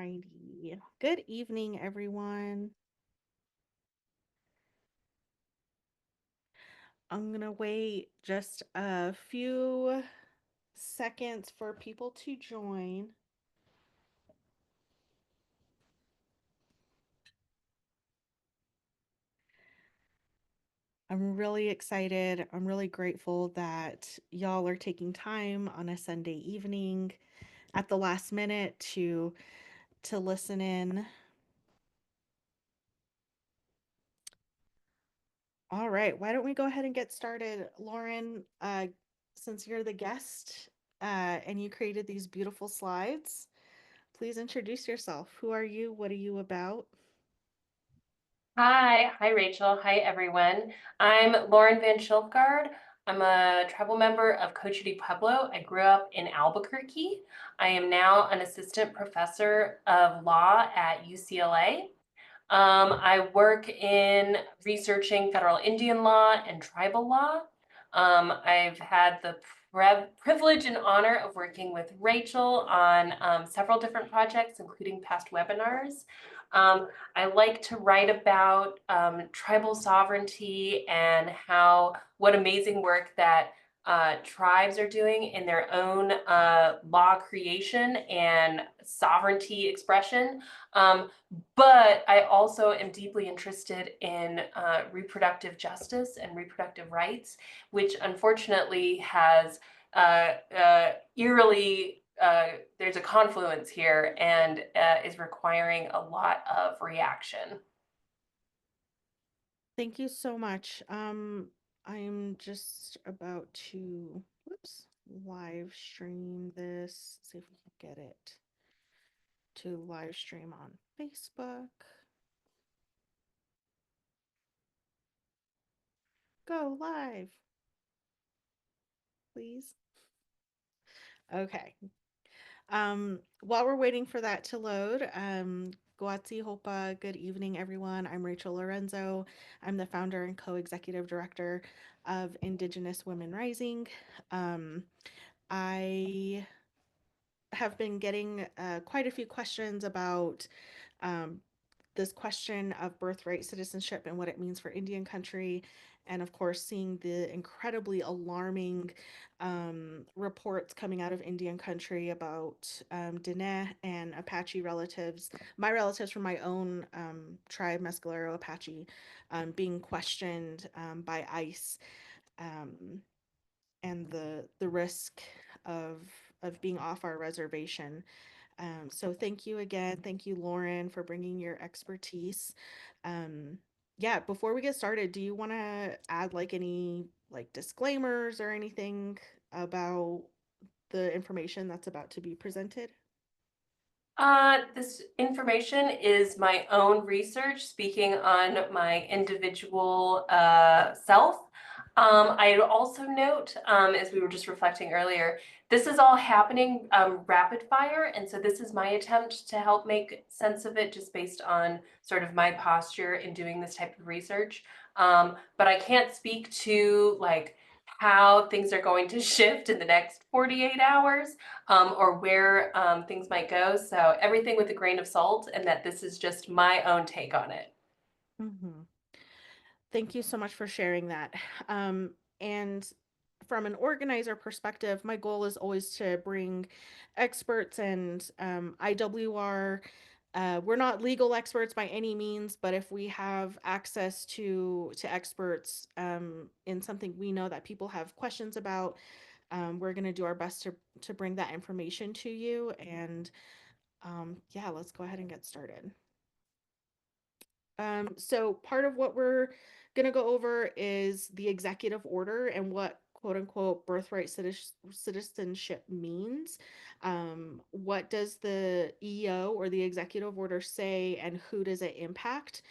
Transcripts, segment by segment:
Alrighty. Good evening, everyone. I'm gonna wait just a few seconds for people to join. I'm really excited. I'm really grateful that y'all are taking time on a Sunday evening at the last minute to listen in. All right, why don't we go ahead and get started? Lauren, since you're the guest and you created these beautiful slides, please introduce yourself. Who are you? What are you about? Hi, Rachel. Hi, everyone. I'm Lauren Van Schilfgaarde. I'm a tribal member of Cochiti Pueblo. I grew up in Albuquerque. I am now an assistant professor of law at UCLA. I work in researching federal Indian law and tribal law. I've had the privilege and honor of working with Rachel on several different projects, including past webinars. I like to write about tribal sovereignty and what amazing work that tribes are doing in their own law creation and sovereignty expression. But I also am deeply interested in reproductive justice and reproductive rights, which unfortunately has eerily, there's a confluence here and is requiring a lot of reaction. Thank you so much. I'm just about to, whoops, live stream this. See if we can get it to live stream on Facebook. Go live, please. Okay. While we're waiting for that to load, Guatsi Hopa, good evening, everyone. I'm Rachel Lorenzo. I'm the founder and co-executive director of Indigenous Women Rising. I have been getting quite a few questions about um, this question of birthright citizenship and what it means for Indian country. And of course, seeing the incredibly alarming reports coming out of Indian country about Diné and Apache relatives, my relatives from my own tribe, Mescalero Apache, being questioned by ICE, um, and the risk of being off our reservation. So thank you again. Thank you, Lauren, for bringing your expertise. Um, yeah, before we get started, do you want to add like any like disclaimers or anything about the information that's about to be presented? This information is my own research, speaking on my individual self. I'd also note, as we were just reflecting earlier, this is all happening rapid fire, and so this is my attempt to help make sense of it just based on sort of my posture in doing this type of research. But I can't speak to like how things are going to shift in the next 48 hours or where things might go. So everything with a grain of salt, and that this is just my own take on it. Mm-hmm. Thank you so much for sharing that. And from an organizer perspective, my goal is always to bring experts and IWR. We're not legal experts by any means, but if we have access to experts in something we know that people have questions about, we're going to do our best to bring that information to you. And yeah, let's go ahead and get started. So part of what we're going to go over is the executive order and what quote unquote birthright citizenship means. What does the EO or the executive order say and who does it impact?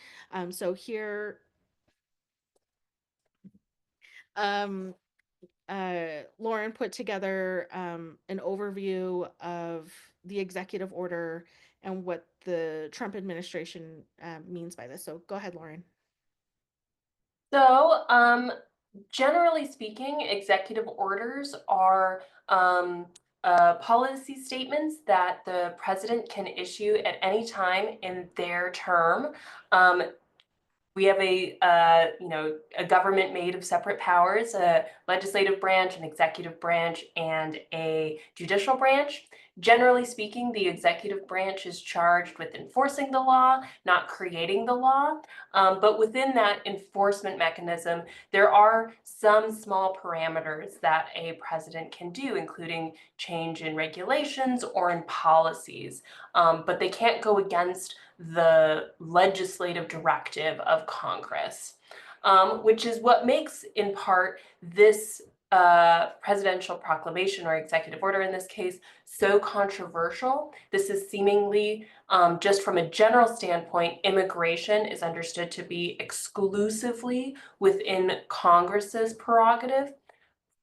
So here, um, Lauren put together an overview of the executive order and what the Trump administration means by this. So go ahead, Lauren. So, generally speaking, executive orders are policy statements that the president can issue at any time in their term. Um, we have a government made of separate powers, a legislative branch, an executive branch, and a judicial branch. Generally speaking, the executive branch is charged with enforcing the law, not creating the law. But within that enforcement mechanism, there are some small parameters that a president can do, including change in regulations or in policies. But they can't go against the legislative directive of Congress, which is what makes, in part, this presidential proclamation or executive order in this case so controversial. This is seemingly, just from a general standpoint, immigration is understood to be exclusively within Congress's prerogative.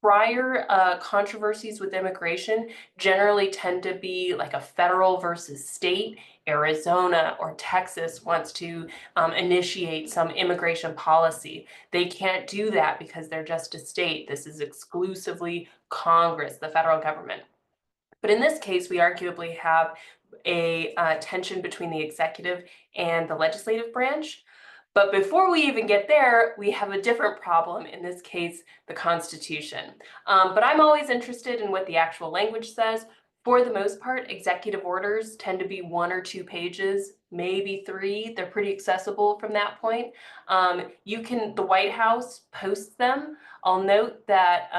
Prior controversies with immigration generally tend to be like a federal versus state. Arizona or Texas wants to initiate some immigration policy. They can't do that because they're just a state. This is exclusively Congress, the federal government. But in this case, we arguably have a tension between the executive and the legislative branch. But before we even get there, we have a different problem, in this case, the Constitution. But I'm always interested in what the actual language says. For the most part, executive orders tend to be 1 or 2 pages, maybe 3. They're pretty accessible from that point. The White House posts them. I'll note that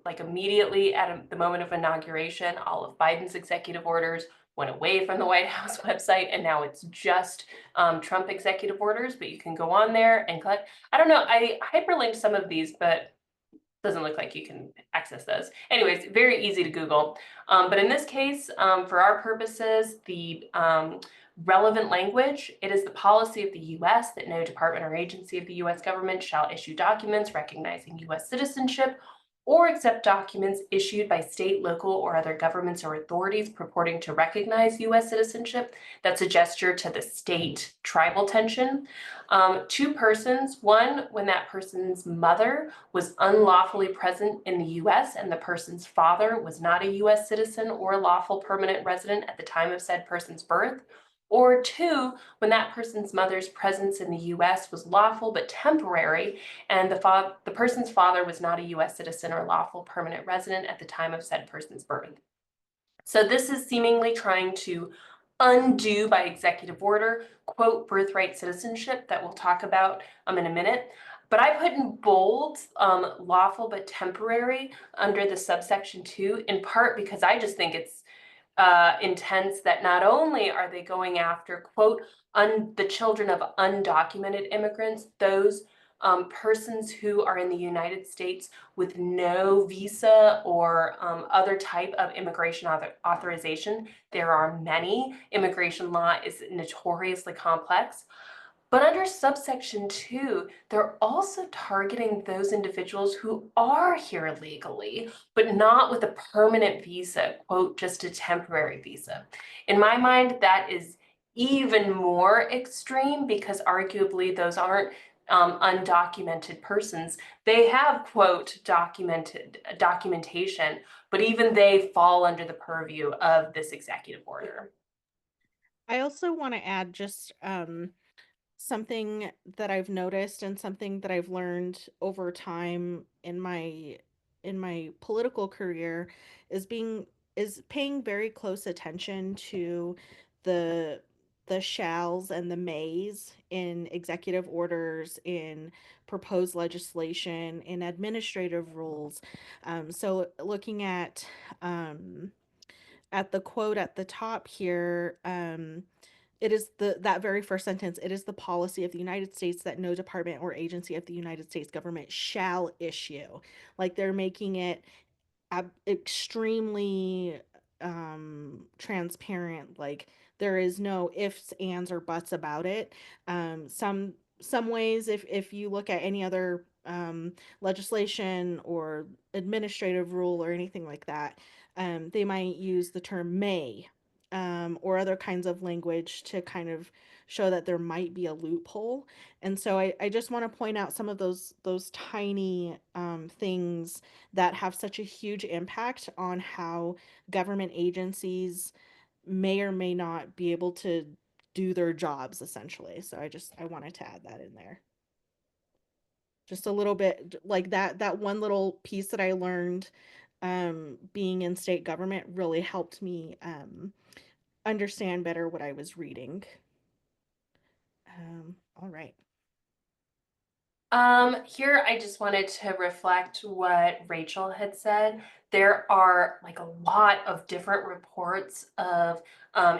like immediately at the moment of inauguration, all of Biden's executive orders went away from the White House website, and now it's just Trump executive orders, but you can go on there and collect. I don't know, I hyperlinked some of these, but doesn't look like you can access those. Anyways, very easy to Google. But in this case, for our purposes, the relevant language, it is the policy of the US that no department or agency of the US government shall issue documents recognizing US citizenship or accept documents issued by state, local, or other governments or authorities purporting to recognize US citizenship. That's a gesture to the state tribal tension. 2 persons, one, when that person's mother was unlawfully present in the US and the person's father was not a US citizen or lawful permanent resident at the time of said person's birth. Or 2, when that person's mother's presence in the US was lawful but temporary, and the person's father was not a US citizen or lawful permanent resident at the time of said person's birth. So this is seemingly trying to undo by executive order, quote, birthright citizenship that we'll talk about in a minute. But I put in bold lawful but temporary under the subsection 2, in part because I just think it's intense that not only are they going after, quote, the children of undocumented immigrants, those persons who are in the United States with no visa or other type of immigration authorization. There are many. Immigration law is notoriously complex. But under subsection 2, they're also targeting those individuals who are here legally, but not with a permanent visa, quote, just a temporary visa. In my mind, that is even more extreme because arguably those aren't undocumented persons. They have, quote, documentation, but even they fall under the purview of this executive order. I also want to add just something that I've noticed and something that I've learned over time in my political career is paying very close attention to the the shalls and the mays in executive orders, in proposed legislation, in administrative rules. So looking at the quote at the top here, it is that very first sentence. It is the policy of the United States that no department or agency of the United States government shall issue. Like they're making it extremely transparent. Like there is no ifs, ands, or buts about it. Some ways, if you look at any other legislation or administrative rule or anything like that, they might use the term may or other kinds of language to kind of show that there might be a loophole. And so I just want to point out some of those tiny things that have such a huge impact on how government agencies may or may not be able to do their jobs essentially. So I wanted to add that in there. Just a little bit like that one little piece that I learned being in state government really helped me understand better what I was reading. All right. Here I just wanted to reflect what Rachel had said. There are like a lot of different reports of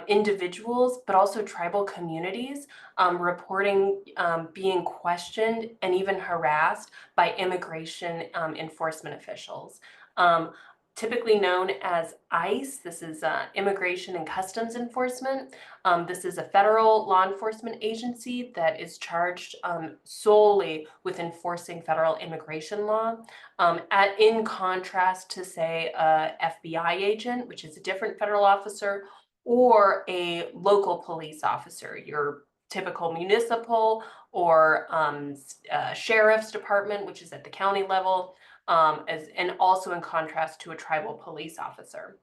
individuals, but also tribal communities reporting being questioned and even harassed by immigration enforcement officials. Um, Typically known as ICE, this is Immigration and Customs Enforcement. This is a federal law enforcement agency that is charged solely with enforcing federal immigration law. In contrast to, say, a FBI agent, which is a different federal officer, or a local police officer, your typical municipal or sheriff's department, which is at the county level, and also in contrast to a tribal police officer.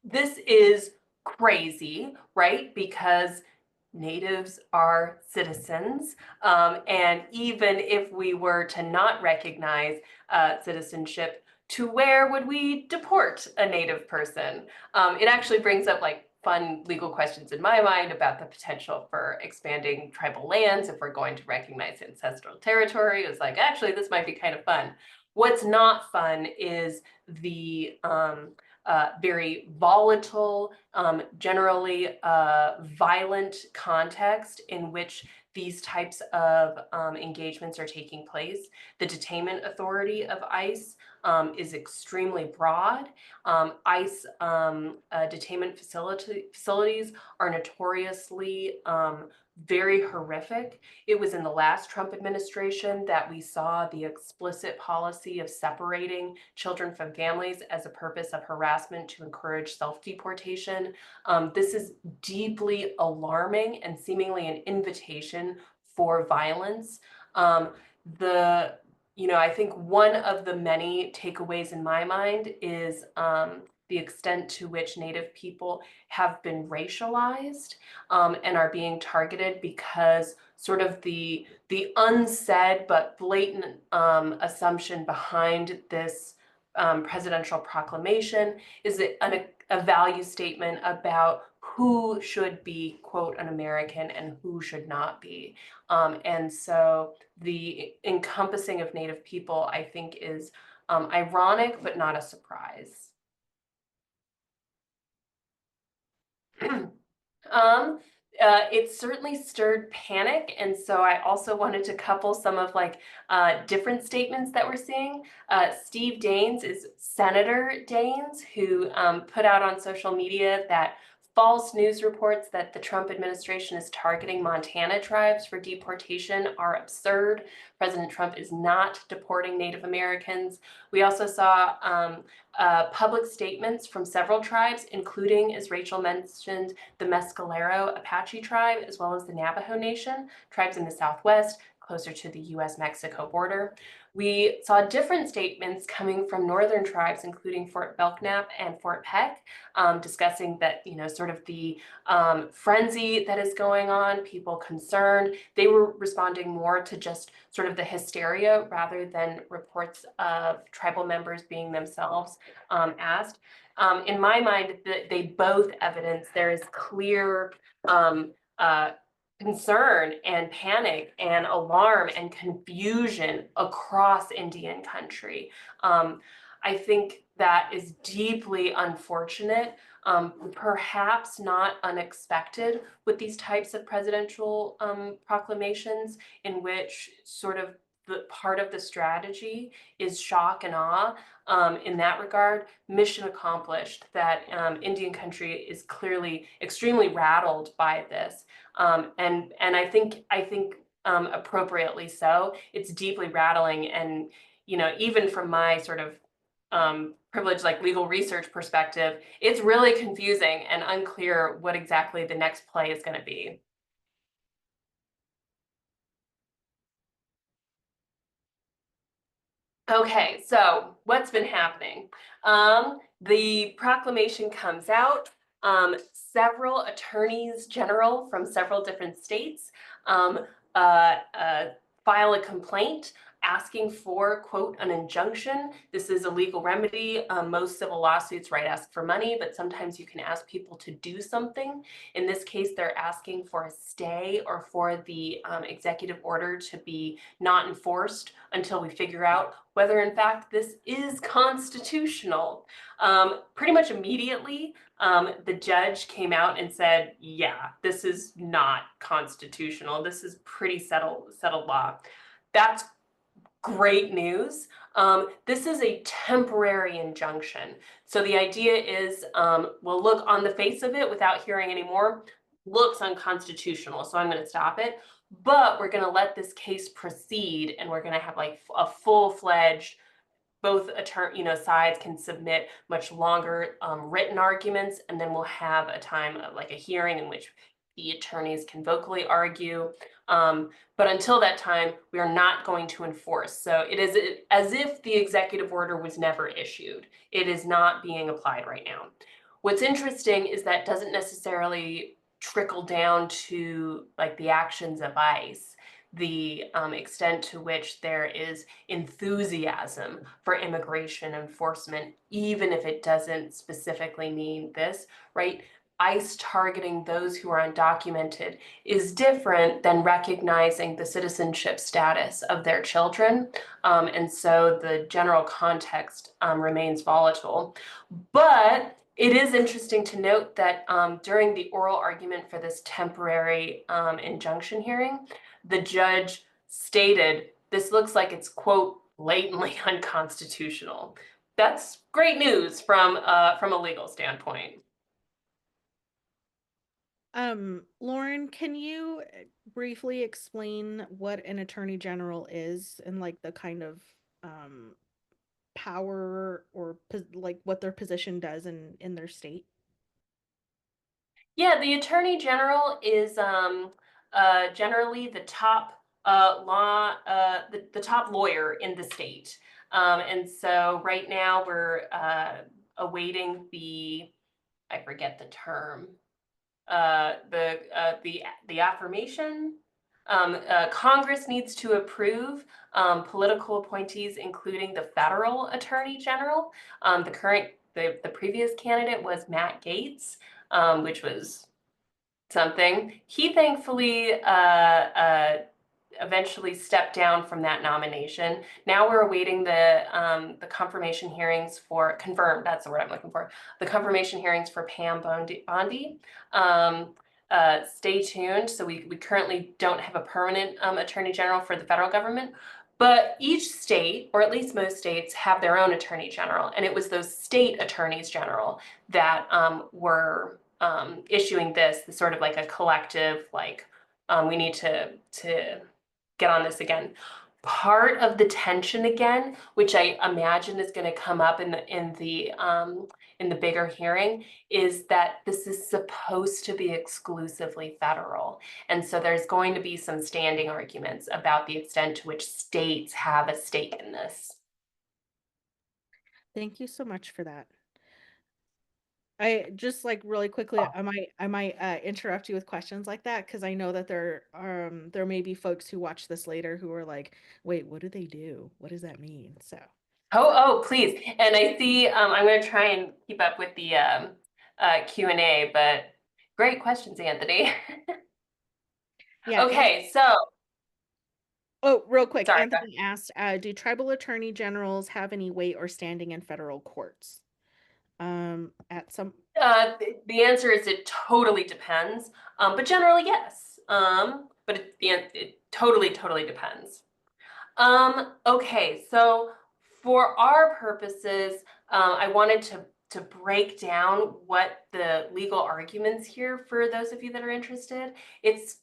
This is crazy, right? Because natives are citizens. And even if we were to not recognize citizenship, to where would we deport a native person? It actually brings up like fun legal questions in my mind about the potential for expanding tribal lands if we're going to recognize ancestral territory. It's like, actually, this might be kind of fun. What's not fun is the very volatile, generally violent context in which these types of engagements are taking place. The detainment authority of ICE is extremely broad. ICE detainment facilities are notoriously very horrific. It was in the last Trump administration that we saw the explicit policy of separating children from families as a purpose of harassment to encourage self-deportation. This is deeply alarming and seemingly an invitation for violence. The I think one of the many takeaways in my mind is the extent to which Native people have been racialized and are being targeted because sort of the unsaid but blatant assumption behind this presidential proclamation is a value statement about who should be, quote, an American and who should not be. And so the encompassing of Native people, I think, is ironic, but not a surprise. Um, it certainly stirred panic, and so I also wanted to couple some of like different statements that we're seeing. Steve Daines is Senator Daines, who put out on social media that false news reports that the Trump administration is targeting Montana tribes for deportation are absurd. President Trump is not deporting Native Americans. We also saw public statements from several tribes, including, as Rachel mentioned, the Mescalero Apache tribe, as well as the Navajo Nation, tribes in the Southwest, closer to the US-Mexico border. We saw different statements coming from northern tribes, including Fort Belknap and Fort Peck, discussing that, sort of the frenzy that is going on, people concerned. They were responding more to just sort of the hysteria rather than reports of tribal members being themselves asked. In my mind, they both evidence there is clear concern and panic and alarm and confusion across Indian country. I think that is deeply unfortunate, perhaps not unexpected with these types of presidential proclamations in which sort of the part of the strategy is shock and awe. In that regard, mission accomplished, that Indian country is clearly extremely rattled by this. And I think appropriately so. It's deeply rattling, and even from my sort of privileged like legal research perspective, it's really confusing and unclear what exactly the next play is going to be. Okay, so what's been happening? The proclamation comes out. Several attorneys general from several different states um, uh, uh, file a complaint asking for, quote, an injunction. This is a legal remedy. Most civil lawsuits, right, ask for money, but sometimes you can ask people to do something. In this case, they're asking for a stay or for the executive order to be not enforced until we figure out whether in fact this is constitutional. Pretty much immediately, the judge came out and said, yeah, this is not constitutional. This is pretty settled law. That's great news. This is a temporary injunction. So the idea is, we'll look on the face of it without hearing any more, looks unconstitutional, so I'm going to stop it. But we're going to let this case proceed, and we're going to have like a full-fledged, both sides can submit much longer written arguments, and then we'll have a time of like a hearing in which the attorneys can vocally argue. But until that time, we are not going to enforce. So it is as if the executive order was never issued. It is not being applied right now. What's interesting is that doesn't necessarily trickle down to like the actions of ICE, the extent to which there is enthusiasm for immigration enforcement, even if it doesn't specifically mean this, right? ICE targeting those who are undocumented is different than recognizing the citizenship status of their children. And so the general context remains volatile. But it is interesting to note that during the oral argument for this temporary injunction hearing, the judge stated, this looks like it's, quote, blatantly unconstitutional. That's great news from a legal standpoint. Lauren, can you briefly explain what an attorney general is and like the kind of um power or like what their position does in their state? Yeah, the Attorney General is generally the top the top lawyer in the state. And so right now we're awaiting I forget the term, the affirmation. Congress needs to approve political appointees, including the federal attorney general. The previous candidate was Matt Gaetz, which was something. He thankfully eventually stepped down from that nomination. Now we're awaiting the confirmation hearings for confirmed. That's the word I'm looking for. The confirmation hearings for Pam Bondi. Stay tuned. So we currently don't have a permanent attorney general for the federal government. But each state, or at least most states, have their own attorney general. And it was those state attorneys general that were issuing this sort of like a collective, like we need to get on this again. Part of the tension again, which I imagine is going to come up in the bigger hearing, is that this is supposed to be exclusively federal, and so there's going to be some standing arguments about the extent to which states have a stake in this. Thank you so much for that. I just like really quickly, I might interrupt you with questions like that because I know that there may be folks who watch this later who are like, wait, what do they do? What does that mean? So Oh, please. And I see, I'm going to try and keep up with the Q&A, but great questions, Anthony. yeah, Okay, so, oh, real quick, sorry. Anthony asked, do tribal attorney generals have any weight or standing in federal courts? At some The answer is it totally depends, but generally, yes. But it totally depends. Okay, so for our purposes, I wanted to break down what the legal arguments here for those of you that are interested. It's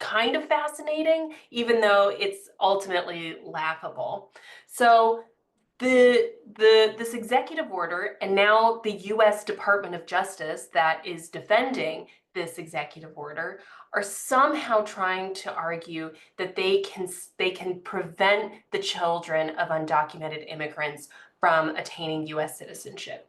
kind of fascinating, even though it's ultimately laughable. So this executive order, and now the US Department of Justice that is defending this executive order, are somehow trying to argue that they can prevent the children of undocumented immigrants from attaining US citizenship.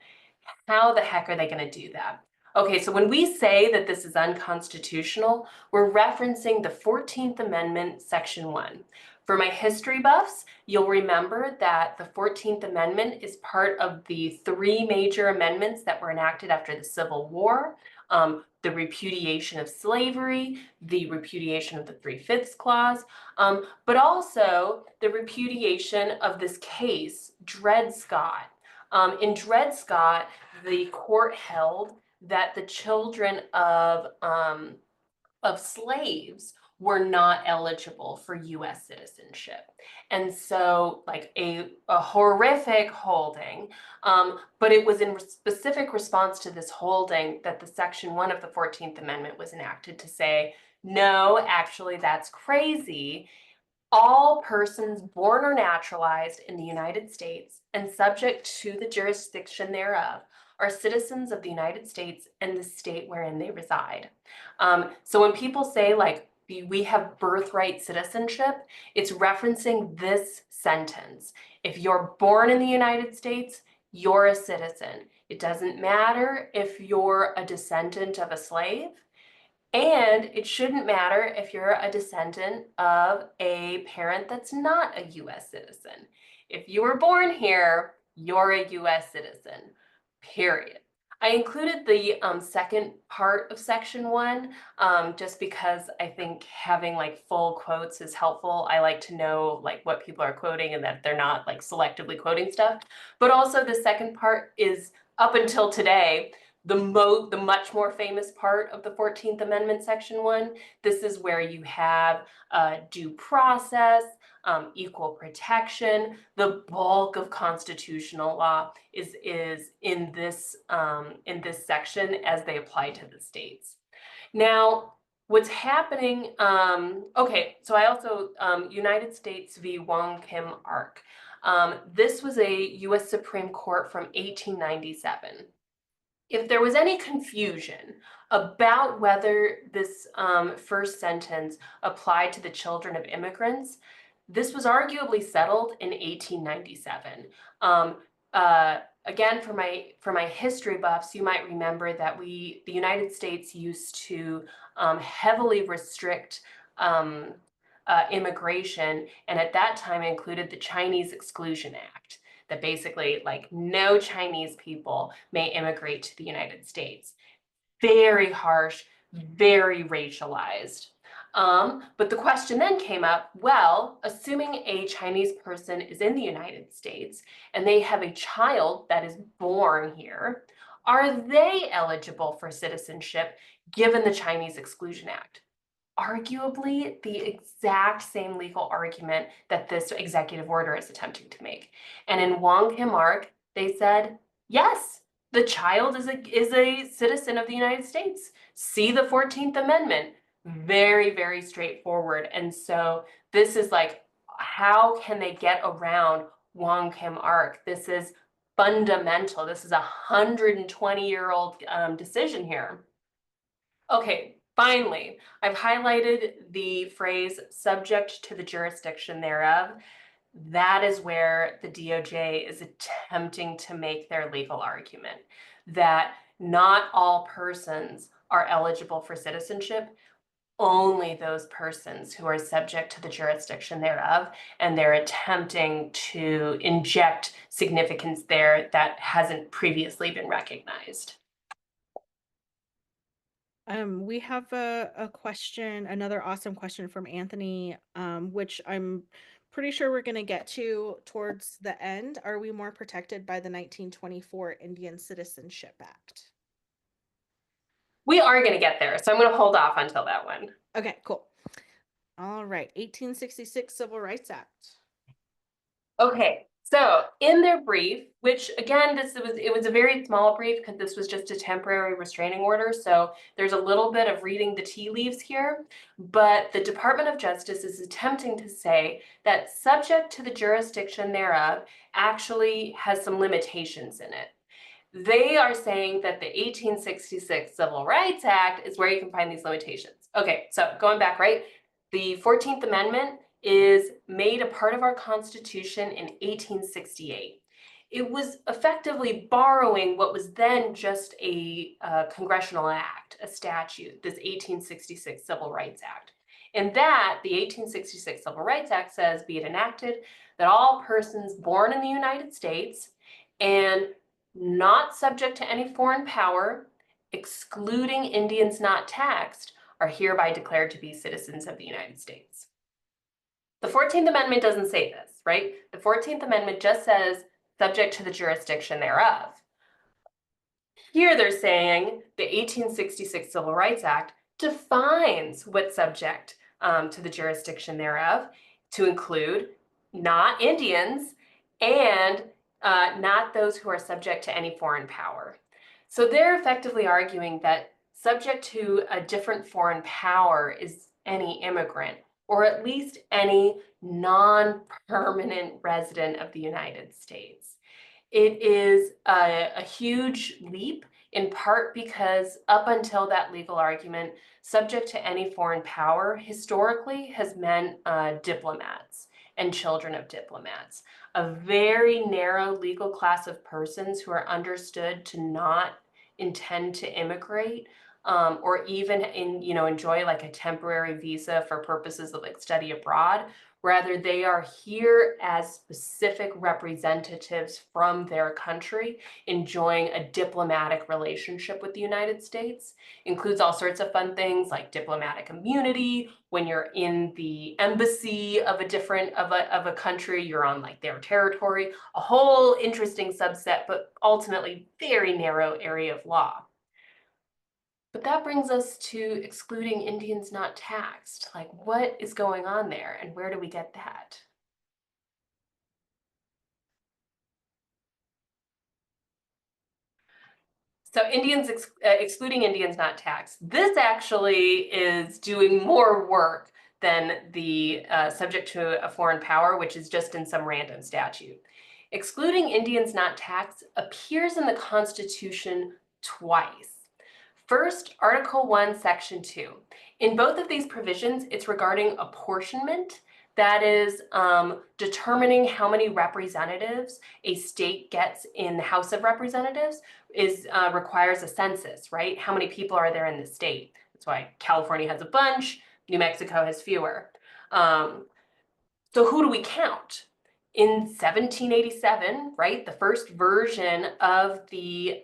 How the heck are they going to do that? Okay, so when we say that this is unconstitutional, we're referencing the 14th Amendment, Section 1. For my history buffs, you'll remember that the 14th Amendment is part of the three major amendments that were enacted after the Civil War. The repudiation of slavery, the repudiation of the Three-Fifths Clause, but also the repudiation of this case, Dred Scott. In Dred Scott, the court held that the children of slaves were not eligible for US citizenship. And so, like a horrific holding, but it was in specific response to this holding that the Section 1 of the 14th Amendment was enacted to say, no, actually, that's crazy. All persons born or naturalized in the United States and subject to the jurisdiction thereof are citizens of the United States and the state wherein they reside. So when people say, like, we have birthright citizenship, it's referencing this sentence. If you're born in the United States, you're a citizen. It doesn't matter if you're a descendant of a slave. And it shouldn't matter if you're a descendant of a parent that's not a US citizen. If you were born here, you're a US citizen, period. I included the second part of Section 1 just because I think having like full quotes is helpful. I like to know like what people are quoting and that they're not like selectively quoting stuff. But also the second part is up until today the much more famous part of the 14th Amendment, Section 1. This is where you have due process, equal protection. The bulk of constitutional law is in this section as they apply to the states. Now, what's happening, okay, so I also, United States v. Wong Kim Ark. This was a US Supreme Court from 1897. If there was any confusion about whether this first sentence applied to the children of immigrants, this was arguably settled in 1897. Again, for my history buffs, you might remember that the United States used to heavily restrict immigration, and at that time included the Chinese Exclusion Act, that basically like no Chinese people may immigrate to the United States. Very harsh, very racialized. But the question then came up, well, assuming a Chinese person is in the United States and they have a child that is born here, are they eligible for citizenship given the Chinese Exclusion Act? Arguably the exact same legal argument that this executive order is attempting to make. And in Wong Kim Ark, they said, yes, the child is a citizen of the United States. See the 14th Amendment. Very, very straightforward. And so this is like, how can they get around Wong Kim Ark? This is fundamental. This is a 120-year-old decision here. Okay, finally, I've highlighted the phrase subject to the jurisdiction thereof. That is where the DOJ is attempting to make their legal argument that not all persons are eligible for citizenship, only those persons who are subject to the jurisdiction thereof, and they're attempting to inject significance there that hasn't previously been recognized. We have a question, another awesome question from Anthony, which I'm pretty sure we're going to get to towards the end. Are we more protected by the 1924 Indian Citizenship Act? We are going to get there, so I'm going to hold off until that one. Okay, cool. All right, 1866 Civil Rights Act. Okay, So in their brief, which again, it was a very small brief because this was just a temporary restraining order. So there's a little bit of reading the tea leaves here, but the Department of Justice is attempting to say that subject to the jurisdiction thereof actually has some limitations in it. They are saying that the 1866 Civil Rights Act is where you can find these limitations. Okay, so going back, right? The 14th Amendment is made a part of our Constitution in 1868. It was effectively borrowing what was then just a congressional act, a statute, this 1866 Civil Rights Act. And that, the 1866 Civil Rights Act says, be it enacted, that all persons born in the United States and not subject to any foreign power, excluding Indians not taxed, are hereby declared to be citizens of the United States. The 14th Amendment doesn't say this, right? The 14th Amendment just says subject to the jurisdiction thereof. Here they're saying the 1866 Civil Rights Act defines what's subject to the jurisdiction thereof to include not Indians and not those who are subject to any foreign power. So they're effectively arguing that subject to a different foreign power is any immigrant, or at least any non-permanent resident of the United States. It is a huge leap, in part because up until that legal argument, subject to any foreign power historically has meant diplomats and children of diplomats, a very narrow legal class of persons who are understood to not intend to immigrate, or even enjoy like a temporary visa for purposes of like study abroad. Rather, they are here as specific representatives from their country, enjoying a diplomatic relationship with the United States. Includes all sorts of fun things like diplomatic immunity. When you're in the embassy of a country, you're on like their territory. A whole interesting subset, but ultimately very narrow area of law. But that brings us to excluding Indians not taxed. Like, what is going on there, and where do we get that? So excluding Indians not taxed. This actually is doing more work than the subject to a foreign power, which is just in some random statute. Excluding Indians not taxed appears in the Constitution twice. First, Article 1, Section 2. In both of these provisions, it's regarding apportionment. That is determining how many representatives a state gets in the House of Representatives requires a census, right? How many people are there in the state? That's why California has a bunch, New Mexico has fewer. So who do we count? In 1787, right, the first version of the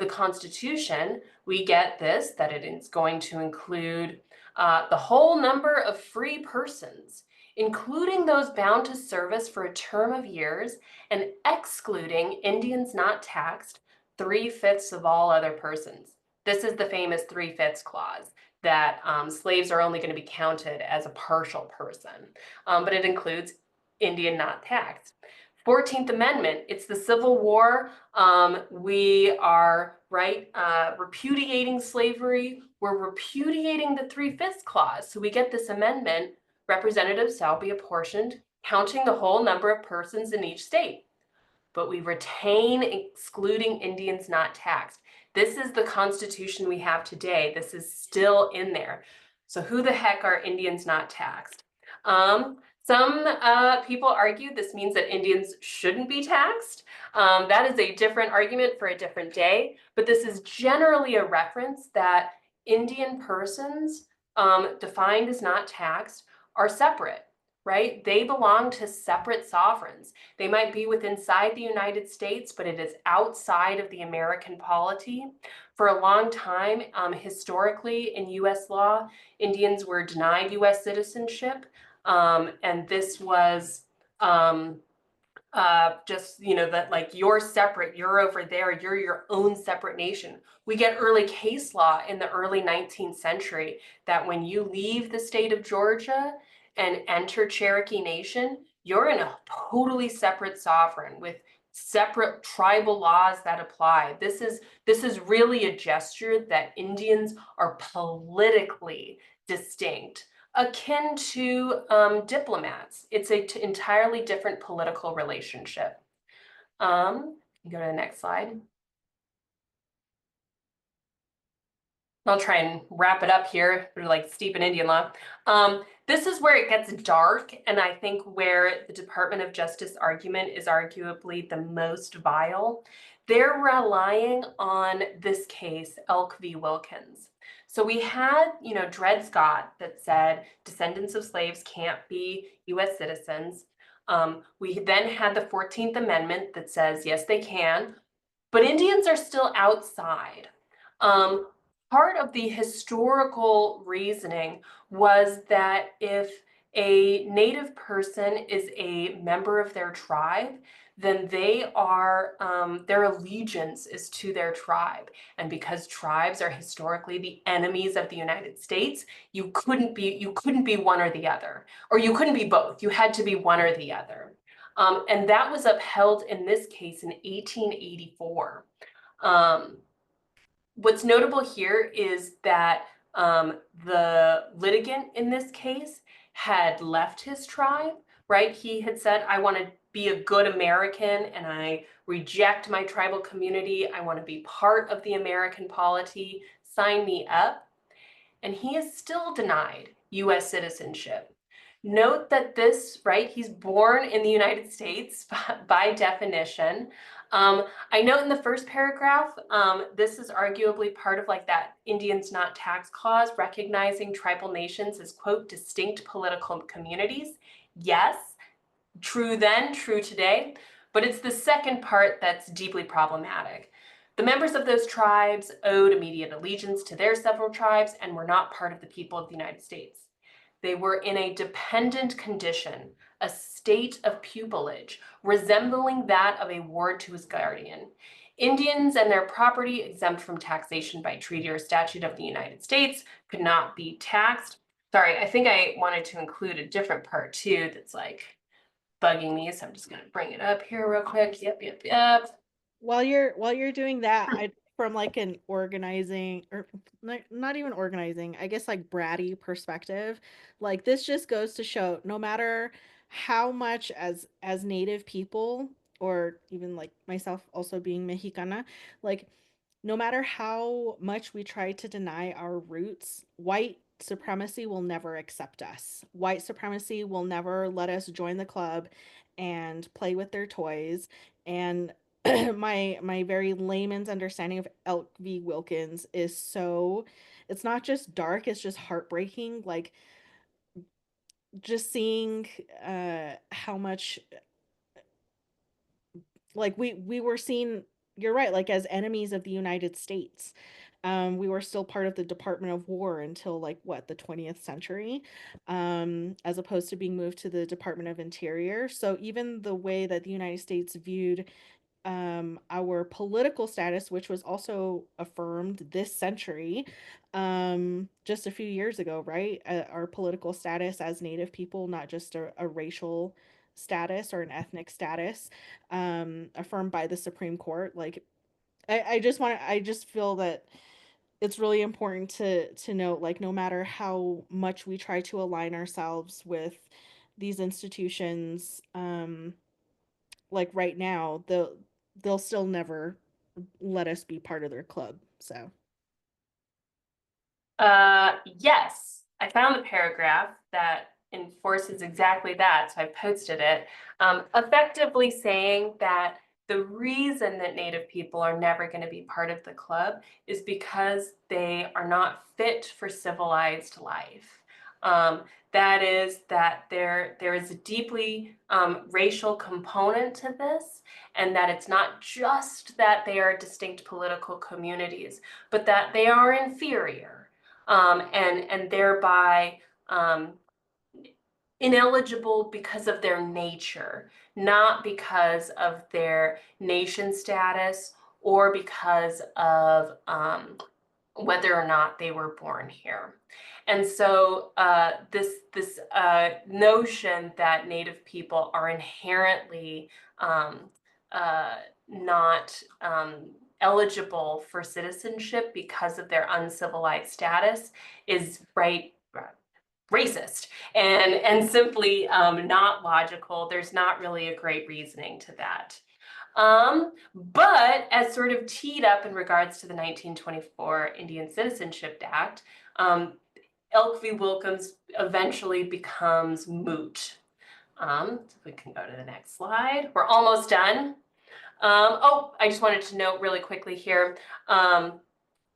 Constitution, we get this, that it is going to include the whole number of free persons, including those bound to service for a term of years and excluding Indians not taxed, 3/5 of all other persons. This is the famous 3/5 clause that slaves are only going to be counted as a partial person, but it includes Indian not taxed. 14th Amendment, it's the Civil War. We are, right, repudiating slavery. We're repudiating the 3/5 clause. So we get this amendment, representatives shall be apportioned, counting the whole number of persons in each state. But we retain excluding Indians not taxed. This is the Constitution we have today. This is still in there. So who the heck are Indians not taxed? Some people argue this means that Indians shouldn't be taxed. That is a different argument for a different day, but this is generally a reference that Indian persons defined as not taxed are separate, right? They belong to separate sovereigns. They might be inside the United States, but it is outside of the American polity. For a long time, historically in US law, Indians were denied US citizenship. And this was just, that like you're separate, you're over there, you're your own separate nation. We get early case law in the early 19th century that when you leave the state of Georgia and enter Cherokee Nation, you're in a totally separate sovereign with separate tribal laws that apply. This is really a gesture that Indians are politically distinct, akin to diplomats. It's an entirely different political relationship. Go to the next slide. I'll try and wrap it up here. We're like steep in Indian law. This is where it gets dark, and I think where the Department of Justice argument is arguably the most vile. They're relying on this case, Elk v. Wilkins. So we had, Dred Scott that said descendants of slaves can't be U.S. citizens. We then had the 14th Amendment that says, yes, they can, but Indians are still outside. Um, Part of the historical reasoning was that if a Native person is a member of their tribe, then their allegiance is to their tribe. And because tribes are historically the enemies of the United States, you couldn't be one or the other, or you couldn't be both. You had to be one or the other. And that was upheld in this case in 1884. What's notable here is that the litigant in this case had left his tribe, right? He had said, I want to be a good American and I reject my tribal community. I want to be part of the American polity. Sign me up. And he is still denied US citizenship. Note that this, right, he's born in the United States by definition. I note in the first paragraph, this is arguably part of like that Indians not tax clause, recognizing tribal nations as, quote, distinct political communities. Yes, true then, true today, but it's the second part that's deeply problematic. The members of those tribes owed immediate allegiance to their several tribes and were not part of the people of the United States. They were in a dependent condition, a state of pupillage, resembling that of a ward to his guardian. Indians and their property exempt from taxation by treaty or statute of the United States could not be taxed. Sorry, I think I wanted to include a different part too that's like bugging me, so I'm just gonna bring it up here real quick. Yep. While you're doing that, I from like an organizing or not even organizing, I guess like bratty perspective, like this just goes to show no matter how much as native people or even like myself also being Mexicana, like no matter how much we try to deny our roots, white supremacy will never accept us. White supremacy will never let us join the club and play with their toys. And my very layman's understanding of Elk v. Wilkins is so it's not just dark, it's just heartbreaking. Like just seeing how much like we were seen, you're right, like as enemies of the United States. We were still part of the Department of War until like what, the 20th century, as opposed to being moved to the Department of Interior. So even the way that the United States viewed our political status, which was also affirmed this century, just a few years ago, right? Our political status as Native people, not just a racial status or an ethnic status, affirmed by the Supreme Court. Like, I just feel that it's really important to note, like, no matter how much we try to align ourselves with these institutions, like right now, they'll still never let us be part of their club. So Yes, I found the paragraph that enforces exactly that, so I posted it, effectively saying that the reason that Native people are never going to be part of the club is because they are not fit for civilized life. That is that there is a deeply racial component to this, and that it's not just that they are distinct political communities, but that they are inferior, and thereby ineligible because of their nature, not because of their nation status or because of whether or not they were born here. And so this notion that Native people are inherently um, not eligible for citizenship because of their uncivilized status is racist and simply not logical. There's not really a great reasoning to that. But as sort of teed up in regards to the 1924 Indian Citizenship Act, Elk v. Wilkins eventually becomes moot. So if we can go to the next slide, we're almost done. Oh, I just wanted to note really quickly here.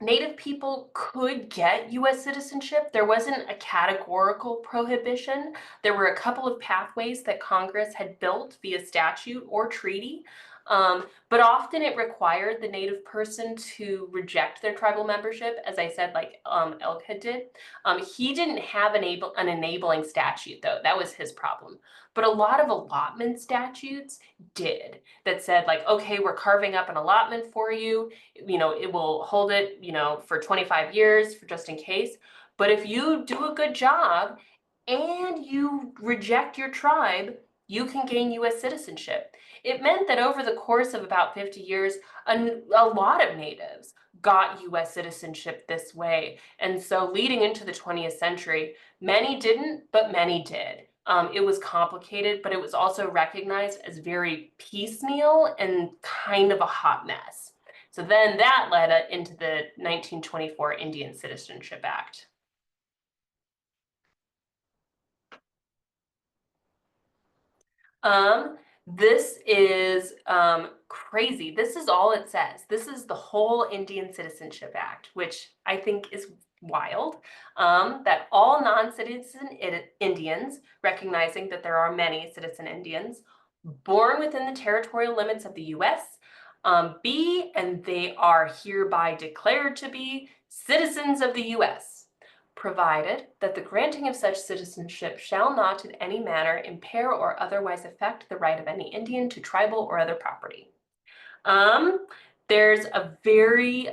Native people could get US citizenship. There wasn't a categorical prohibition. There were a couple of pathways that Congress had built via statute or treaty. But often it required the Native person to reject their tribal membership, as I said, like Elkhead did. He didn't have an enabling statute, though. That was his problem. But a lot of allotment statutes did, that said, like, okay, we're carving up an allotment for you. It will hold it, for 25 years for just in case. But if you do a good job and you reject your tribe, you can gain US citizenship. It meant that over the course of about 50 years, a lot of natives got US citizenship this way. And so leading into the 20th century, many didn't, but many did. It was complicated, but it was also recognized as very piecemeal and kind of a hot mess. So then that led into the 1924 Indian Citizenship Act. This is crazy. This is all it says. This is the whole Indian Citizenship Act, which I think is wild. That all non-citizen Indians, recognizing that there are many citizen Indians, born within the territorial limits of the U.S., be, and they are hereby declared to be, citizens of the U.S., provided that the granting of such citizenship shall not in any manner impair or otherwise affect the right of any Indian to tribal or other property. There's a very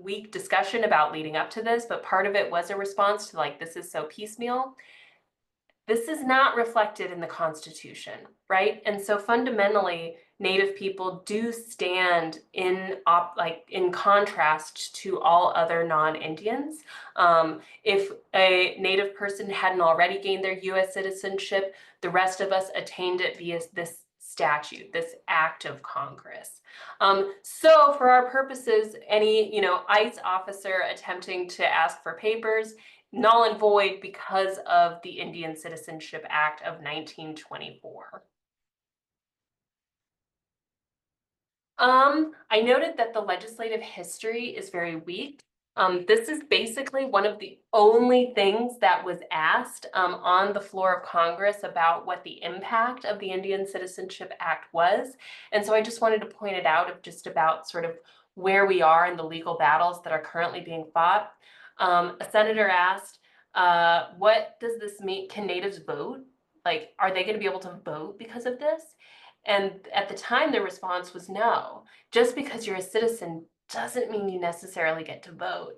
weak discussion about leading up to this, but part of it was a response to, like, this is so piecemeal. This is not reflected in the Constitution, right? And so fundamentally, Native people do stand in contrast to all other non-Indians. If a Native person hadn't already gained their US citizenship, the rest of us attained it via this statute, this act of Congress. So for our purposes, any ICE officer attempting to ask for papers, null and void because of the Indian Citizenship Act of 1924. I noted that the legislative history is very weak. This is basically one of the only things that was asked on the floor of Congress about what the impact of the Indian Citizenship Act was. And so I just wanted to point it out of just about sort of where we are in the legal battles that are currently being fought. A senator asked, what does this mean? Can natives vote? Like, are they going to be able to vote because of this? And at the time, the response was no. Just because you're a citizen doesn't mean you necessarily get to vote.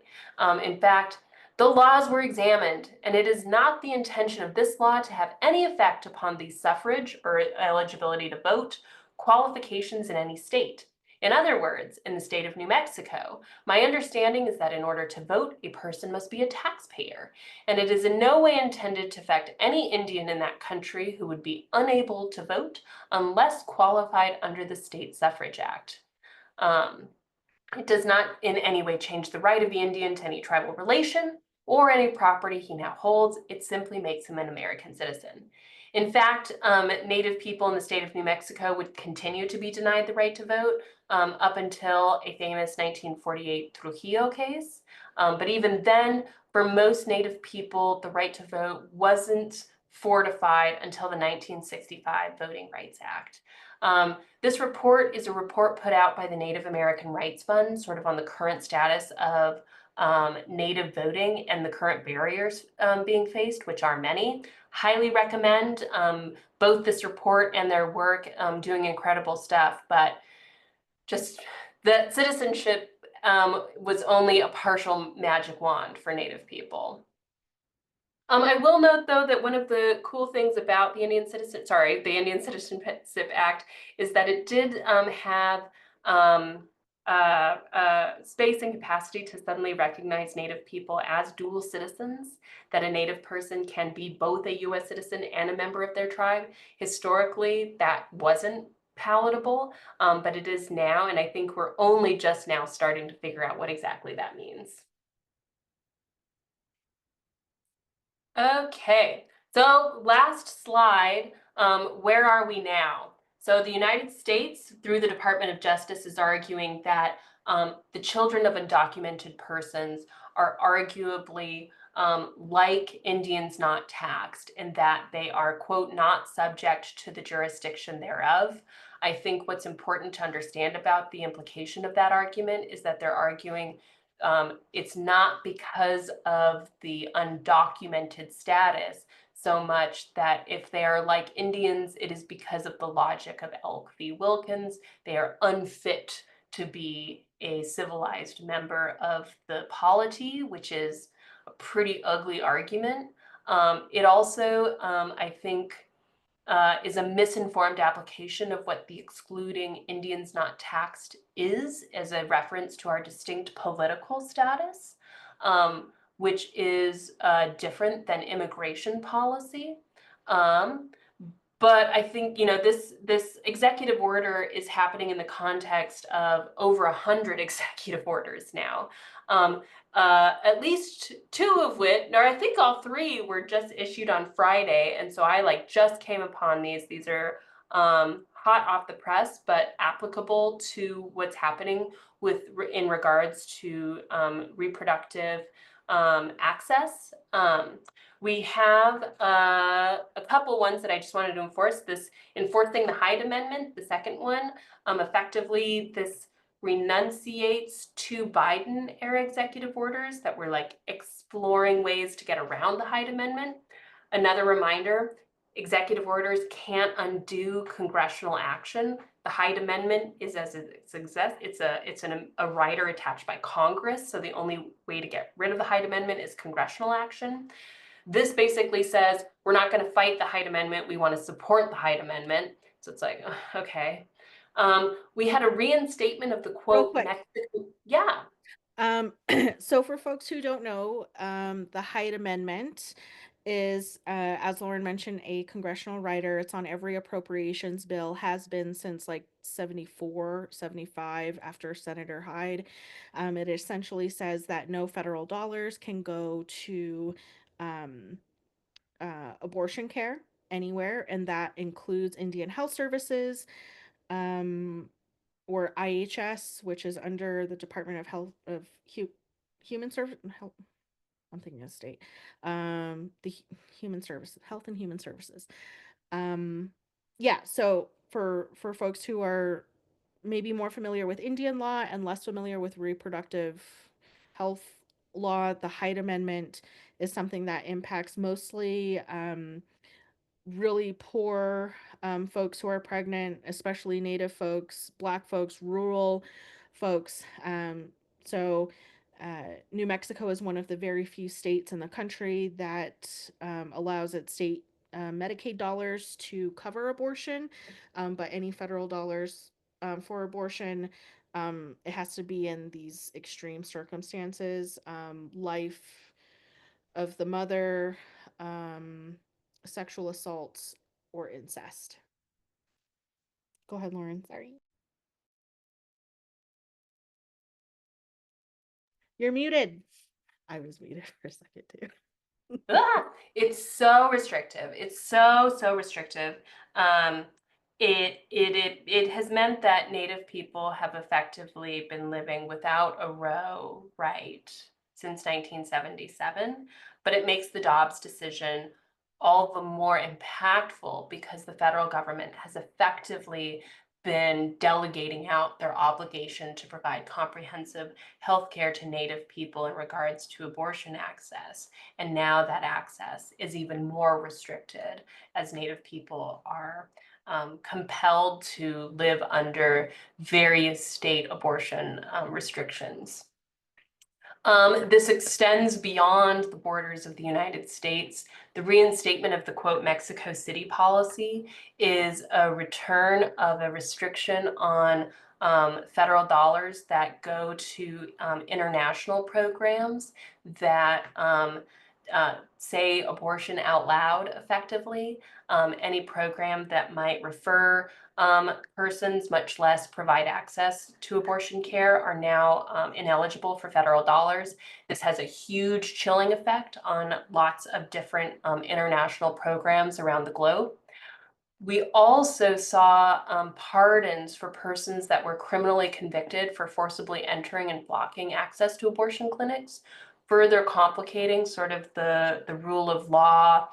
In fact, the laws were examined, and it is not the intention of this law to have any effect upon the suffrage or eligibility to vote, qualifications in any state. In other words, in the state of New Mexico, my understanding is that in order to vote, a person must be a taxpayer, and it is in no way intended to affect any Indian in that country who would be unable to vote unless qualified under the State Suffrage Act. It does not in any way change the right of the Indian to any tribal relation or any property he now holds. It simply makes him an American citizen. In fact, Native people in the state of New Mexico would continue to be denied the right to vote up until a famous 1948 Trujillo case. But even then, for most Native people, the right to vote wasn't fortified until the 1965 Voting Rights Act. This report is a report put out by the Native American Rights Fund, sort of on the current status of Native voting and the current barriers being faced, which are many. Highly recommend both this report and their work, doing incredible stuff, but just the Citizenship was only a partial magic wand for Native people. I will note though that one of the cool things about the Indian Citizenship Act is that it did have space and capacity to suddenly recognize Native people as dual citizens, that a Native person can be both a US citizen and a member of their tribe. Historically, that wasn't palatable, but it is now, and I think we're only just now starting to figure out what exactly that means. Okay, so last slide, where are we now? So the United States, through the Department of Justice, is arguing that the children of undocumented persons are arguably like Indians not taxed, and that they are, quote, not subject to the jurisdiction thereof. I think what's important to understand about the implication of that argument is that they're arguing it's not because of the undocumented status so much that if they are like Indians, it is because of the logic of Elk v. Wilkins. They are unfit to be a civilized member of the polity, which is a pretty ugly argument. It also, I think, is a misinformed application of what the excluding Indians not taxed is as a reference to our distinct political status, which is different than immigration policy. Um, but I think, this executive order is happening in the context of over 100 executive orders now. At least two of which, or I think all three, were just issued on Friday, and so I like just came upon these. These are hot off the press, but applicable to what's happening in regards to reproductive access. We have a couple ones that I just wanted to enforce. This enforcing the Hyde Amendment, the second one, effectively this renunciates two Biden era executive orders that were like exploring ways to get around the Hyde Amendment. Another reminder, executive orders can't undo congressional action. The Hyde Amendment is as it exists. It's a rider attached by Congress. So the only way to get rid of the Hyde Amendment is congressional action. This basically says we're not going to fight the Hyde Amendment. We want to support the Hyde Amendment. So it's like, okay. We had a reinstatement of the Real quote quick. Mexican. Yeah. So for folks who don't know, the Hyde Amendment is, as Lauren mentioned, a congressional rider. It's on every appropriations bill, has been since like 74, 75 after Senator Hyde. It essentially says that no federal dollars can go to um, abortion care anywhere, and that includes Indian Health Services, um, or IHS, which is under the Department of Health of Human Service Health. I'm thinking of state. The Human Services, Health and Human Services. Yeah. So for folks who are maybe more familiar with Indian law and less familiar with reproductive health law, the Hyde Amendment is something that impacts mostly really poor folks who are pregnant, especially Native folks, Black folks, rural folks. So, New Mexico is one of the very few states in the country that allows its state Medicaid dollars to cover abortion, but any federal dollars for abortion, it has to be in these extreme circumstances, life of the mother, um, sexual assaults, or incest. Go ahead, Lauren. Sorry. You're muted. I was muted for a second too. It's so restrictive. It's so restrictive. Um, it has meant that Native people have effectively been living without a Roe right since 1977, but it makes the Dobbs decision all the more impactful because the federal government has effectively been delegating out their obligation to provide comprehensive health care to Native people in regards to abortion access. And now that access is even more restricted as Native people are compelled to live under various state abortion restrictions. This extends beyond the borders of the United States. The reinstatement of the quote Mexico City policy is a return of a restriction on federal dollars that go to international programs that say abortion out loud effectively. Any program that might refer persons, much less provide access to abortion care, are now ineligible for federal dollars. This has a huge chilling effect on lots of different international programs around the globe. We also saw pardons for persons that were criminally convicted for forcibly entering and blocking access to abortion clinics, further complicating sort of the rule of law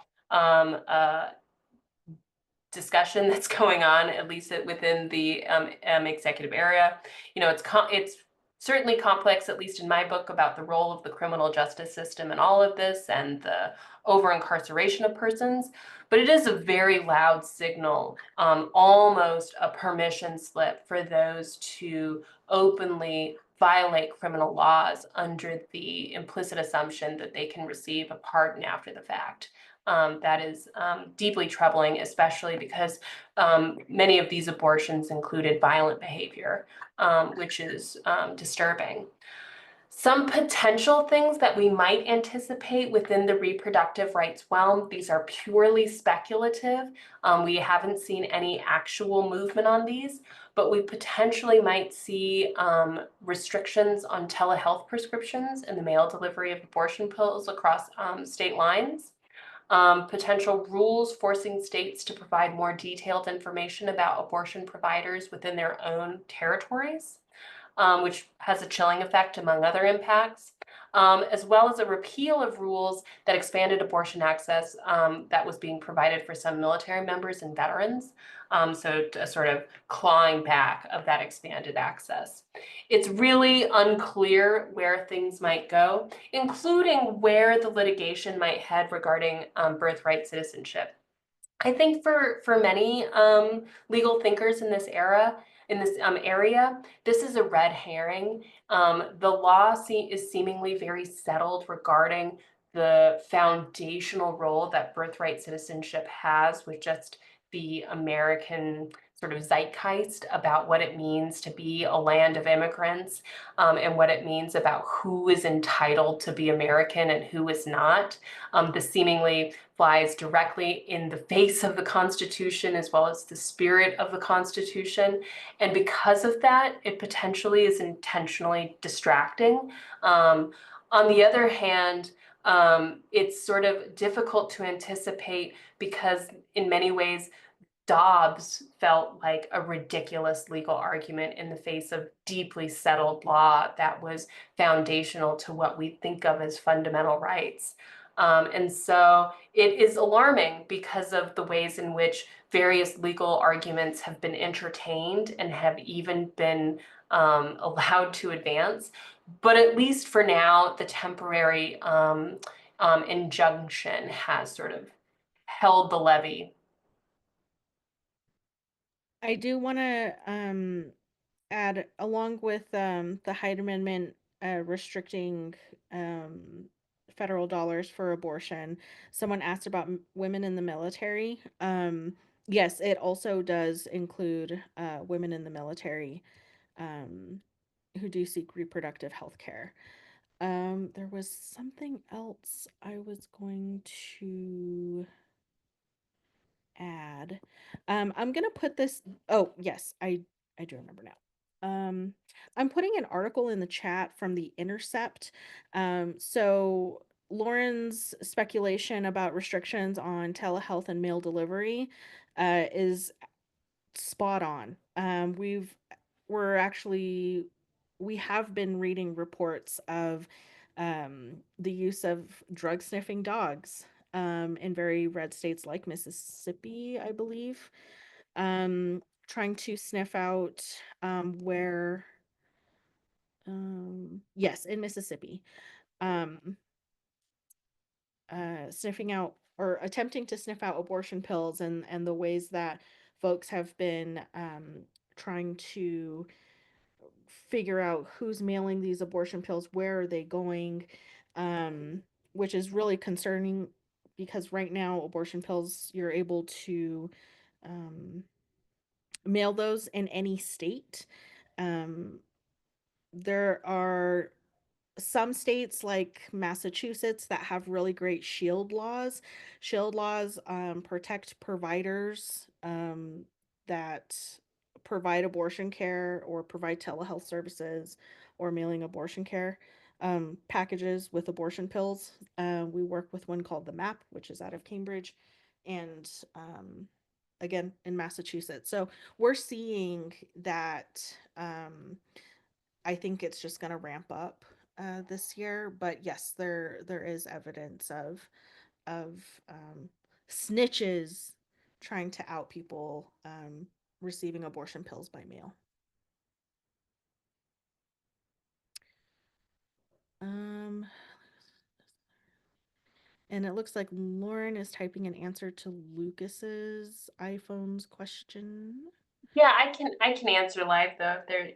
discussion that's going on, at least within the executive area. You know, it's certainly complex, at least in my book, about the role of the criminal justice system in all of this and the over incarceration of persons. But it is a very loud signal, almost a permission slip for those to openly violate criminal laws under the implicit assumption that they can receive a pardon after the fact. That is deeply troubling, especially because many of these abortions included violent behavior, which is disturbing. Some potential things that we might anticipate within the reproductive rights realm, these are purely speculative. We haven't seen any actual movement on these, but we potentially might see restrictions on telehealth prescriptions and the mail delivery of abortion pills across state lines. Potential rules forcing states to provide more detailed information about abortion providers within their own territories, which has a chilling effect among other impacts, as well as a repeal of rules that expanded abortion access that was being provided for some military members and veterans. So a sort of clawing back of that expanded access. It's really unclear where things might go, including where the litigation might head regarding birthright citizenship. I think for many legal thinkers in this area, this is a red herring. The law is seemingly very settled regarding the foundational role that birthright citizenship has with just the American sort of zeitgeist about what it means to be a land of immigrants, and what it means about who is entitled to be American and who is not. This seemingly flies directly in the face of the Constitution as well as the spirit of the Constitution. And because of that, it potentially is intentionally distracting. On the other hand, it's sort of difficult to anticipate because in many ways, Dobbs felt like a ridiculous legal argument in the face of deeply settled law that was foundational to what we think of as fundamental rights. And so it is alarming because of the ways in which various legal arguments have been entertained and have even been allowed to advance. But at least for now, the temporary injunction has sort of held the levee. I do want to add, along with the Hyde Amendment restricting federal dollars for abortion, someone asked about women in the military. Yes, it also does include women in the military um, who do seek reproductive health care. There was something else I was going to add. I'm gonna put this. Oh, yes, I do remember now. I'm putting an article in the chat from The Intercept. So Lauren's speculation about restrictions on telehealth and mail delivery is spot on. We're actually we have been reading reports of the use of drug sniffing dogs in very red states like Mississippi, I believe, trying to sniff out where yes, in Mississippi, um, sniffing out or attempting to sniff out abortion pills and the ways that folks have been trying to figure out who's mailing these abortion pills, where are they going, um, which is really concerning because right now, abortion pills, you're able to um, mail those in any state. Um, there are some states like Massachusetts that have really great shield laws. Shield laws protect providers that provide abortion care or provide telehealth services or mailing abortion care packages with abortion pills. We work with one called the MAP, which is out of Cambridge, and again in Massachusetts. So we're seeing that. I think it's just going to ramp up this year. But yes, there is evidence of snitches trying to out people receiving abortion pills by mail. Um, and it looks like Lauren is typing an answer to Lucas's iPhone's question. Yeah, I can answer live though. There,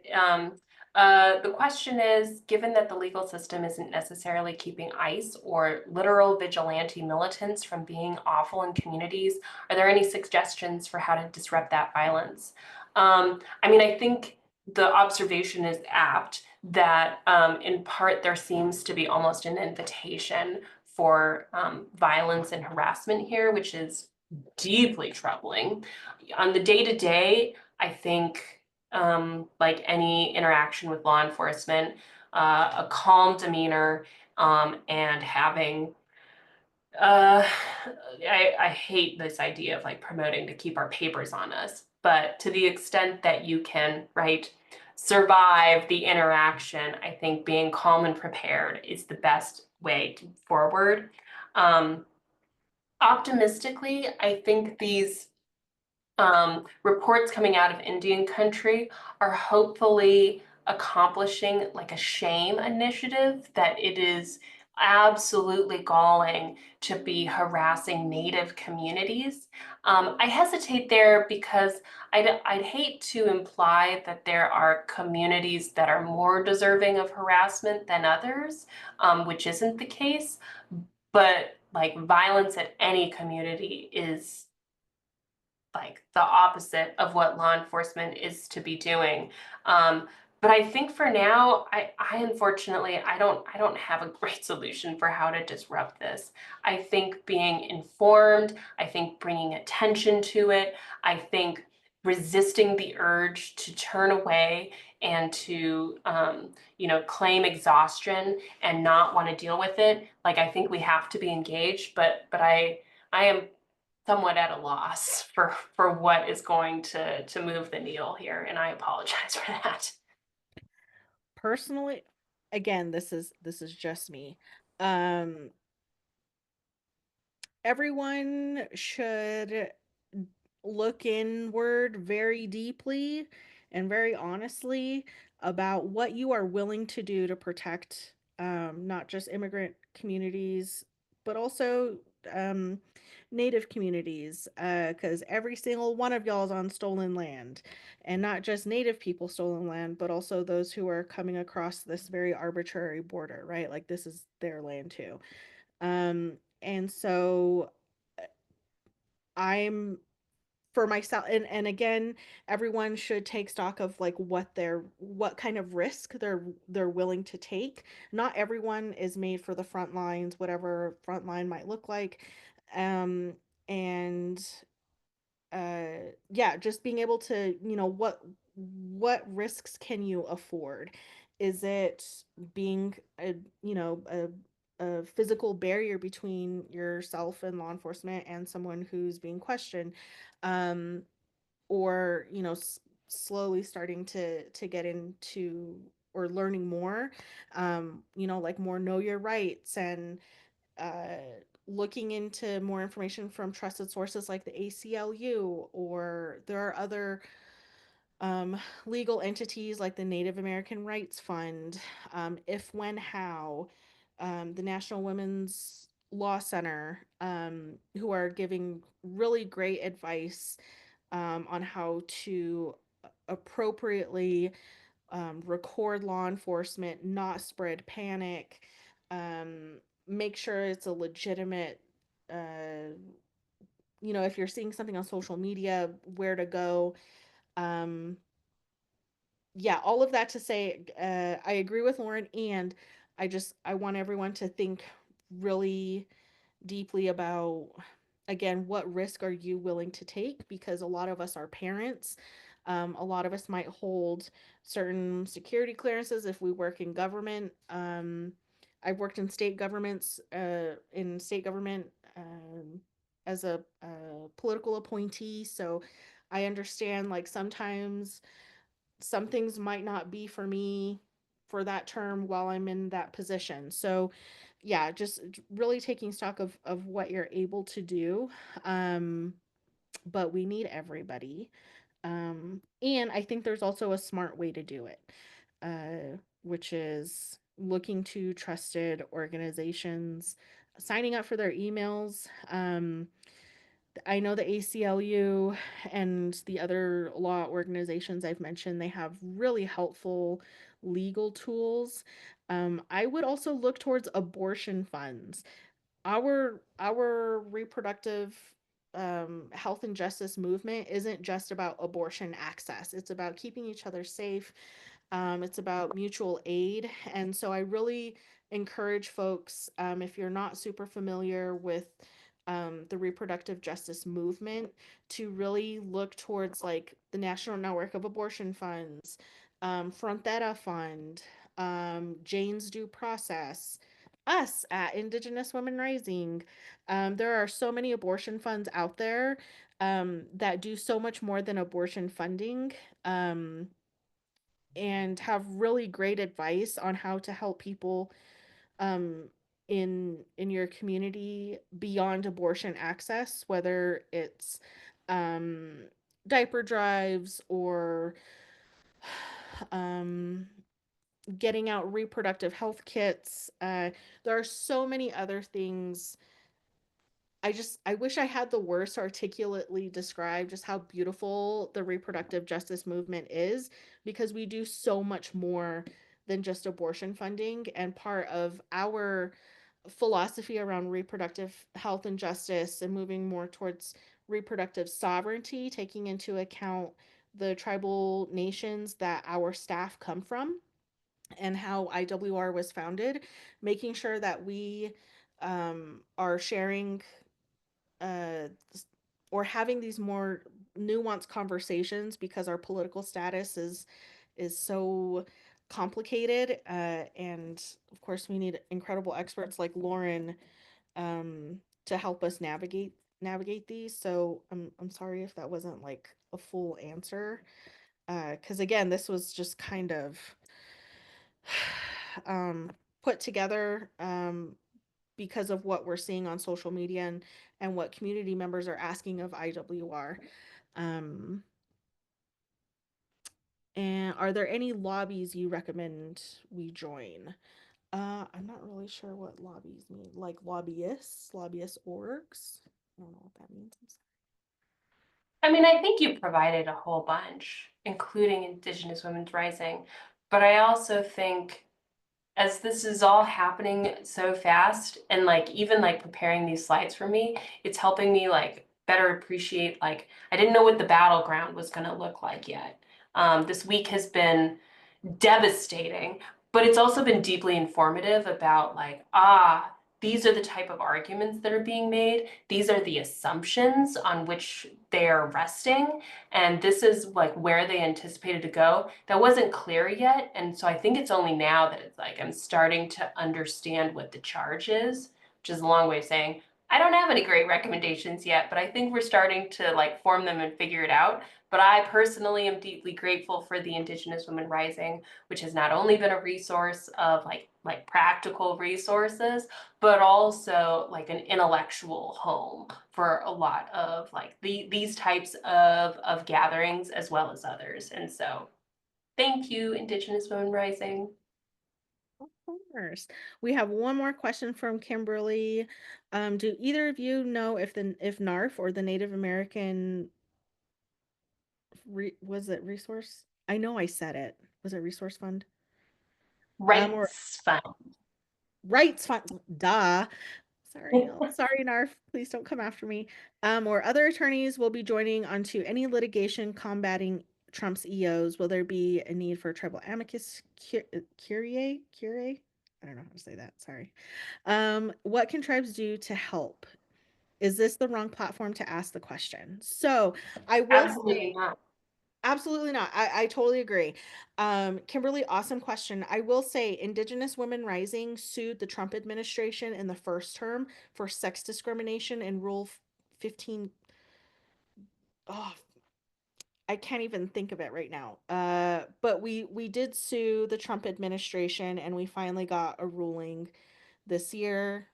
the question is, given that the legal system isn't necessarily keeping ICE or literal vigilante militants from being awful in communities, are there any suggestions for how to disrupt that violence? I mean, I think the observation is apt that in part there seems to be almost an invitation for violence and harassment here, which is deeply troubling. On the day to day, I think, like any interaction with law enforcement, a calm demeanor, and having, uh, I hate this idea of like promoting to keep our papers on us, but to the extent that you can, right, survive the interaction, I think being calm and prepared is the best way forward. Um, Optimistically, I think these reports coming out of Indian country are hopefully accomplishing like a shame initiative, that it is absolutely galling to be harassing Native communities. I hesitate there because I'd hate to imply that there are communities that are more deserving of harassment than others, which isn't the case. But like violence at any community is like the opposite of what law enforcement is to be doing. Um, but I think for now, I unfortunately I don't have a great solution for how to disrupt this. I think being informed, I think bringing attention to it, I think resisting the urge to turn away and to claim exhaustion and not want to deal with it. Like I think we have to be engaged, but I am somewhat at a loss for what is going to move the needle here, and I apologize for that. Personally, again, this is just me. Um, Everyone should look inward very deeply and very honestly about what you are willing to do to protect not just immigrant communities, but also um, native communities, because every single one of y'all is on stolen land. And not just native people stolen land, but also those who are coming across this very arbitrary border, right? Like this is their land too. And so I'm for myself, and again, everyone should take stock of like what kind of risk they're willing to take. Not everyone is made for the front lines, whatever front line might look like. And yeah, just being able to, what risks can you afford? Is it being a physical barrier between yourself and law enforcement and someone who's being questioned, um or slowly starting to get into or learning more, like more know your rights, and uh, looking into more information from trusted sources like the ACLU, or there are other legal entities like the Native American Rights Fund, If, When, How, the National Women's Law Center, who are giving really great advice on how to appropriately record law enforcement, not spread panic, make sure it's a legitimate, uh, if you're seeing something on social media, where to go. Um, yeah, all of that to say, I agree with Lauren, and I want everyone to think really deeply about, again, what risk are you willing to take? Because a lot of us are parents. A lot of us might hold certain security clearances if we work in government. I've worked in state government, as a political appointee, so I understand, like, sometimes some things might not be for me for that term while I'm in that position. So, yeah, just really taking stock of what you're able to do. Um, but we need everybody. And I think there's also a smart way to do it, which is looking to trusted organizations, signing up for their emails. I know the ACLU and the other law organizations I've mentioned, they have really helpful legal tools. I would also look towards abortion funds. Our reproductive health and justice movement isn't just about abortion access. It's about keeping each other safe. It's about mutual aid. And so I really encourage folks, if you're not super familiar with the reproductive justice movement, to really look towards like the National Network of Abortion Funds, Frontera Fund, Jane's Due Process, us at Indigenous Women Rising. There are so many abortion funds out there that do so much more than abortion funding. And have really great advice on how to help people um, in your community beyond abortion access, whether it's um, diaper drives or um, getting out reproductive health kits. There are so many other things. I wish I had the words to articulately describe just how beautiful the reproductive justice movement is, because we do so much more than just abortion funding. And part of our philosophy around reproductive health and justice and moving more towards reproductive sovereignty, taking into account the tribal nations that our staff come from and how IWR was founded, making sure that we are sharing uh, or having these more nuanced conversations, because our political status is so complicated, and of course we need incredible experts like Lauren to help us navigate these. So I'm sorry if that wasn't like a full answer, because again, this was just kind of um, put together because of what we're seeing on social media and what community members are asking of IWR. Um, and are there any lobbies you recommend we join? I'm not really sure what lobbies mean. Like lobbyist orgs. I don't know what that means. I mean, I think you provided a whole bunch, including Indigenous Women's Rising. But I also think as this is all happening so fast and like even like preparing these slides for me, it's helping me like better appreciate like I didn't know what the battleground was going to look like yet. This week has been devastating, but it's also been deeply informative about like, these are the type of arguments that are being made. These are the assumptions on which they are resting. And this is like where they anticipated to go. That wasn't clear yet. And so I think it's only now that it's like I'm starting to understand what the charge is, which is a long way of saying I don't have any great recommendations yet, but I think we're starting to like form them and figure it out. But I personally am deeply grateful for the Indigenous Women Rising, which has not only been a resource of like practical resources, but also like an intellectual home for a lot of like these types of gatherings as well as others. And so thank you, Indigenous Women Rising. Of course. We have one more question from Kimberly. Do either of you know if NARF, or the Native American was it resource? I know I said it. Was it resource fund? Or Rights fund. rights fund. Duh. Sorry, Narf. Please don't come after me. Or other attorneys will be joining onto any litigation combating Trump's EOs. Will there be a need for tribal amicus curiae? Curiae? I don't know how to say that. Sorry. What can tribes do to help? Is this the wrong platform to ask the question? So I will Absolutely say, not. absolutely not. I totally agree. Kimberly, awesome question. I will say Indigenous Women Rising sued the Trump administration in the first term for sex discrimination in Rule 15. Oh, I can't even think of it right now. But we did sue the Trump administration and we finally got a ruling this year.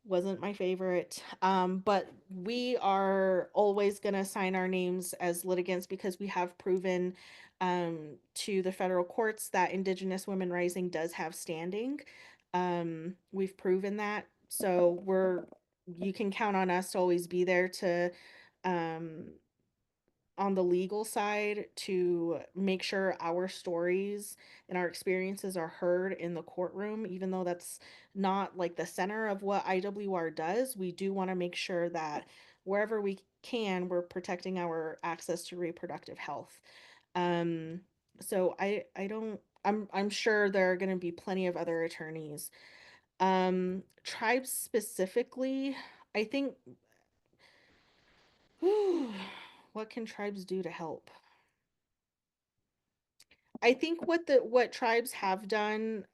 Wasn't my favorite. But we are always going to sign our names as litigants because we have proven to the federal courts that Indigenous Women Rising does have standing. We've proven that. So you can count on us to always be there to um, on the legal side to make sure our stories and our experiences are heard in the courtroom, even though that's not like the center of what IWR does. We do want to make sure that wherever we can, we're protecting our access to reproductive health. Um, so I don't I'm sure there are going to be plenty of other attorneys. Tribes specifically, I think what can tribes do to help? I think what tribes have done,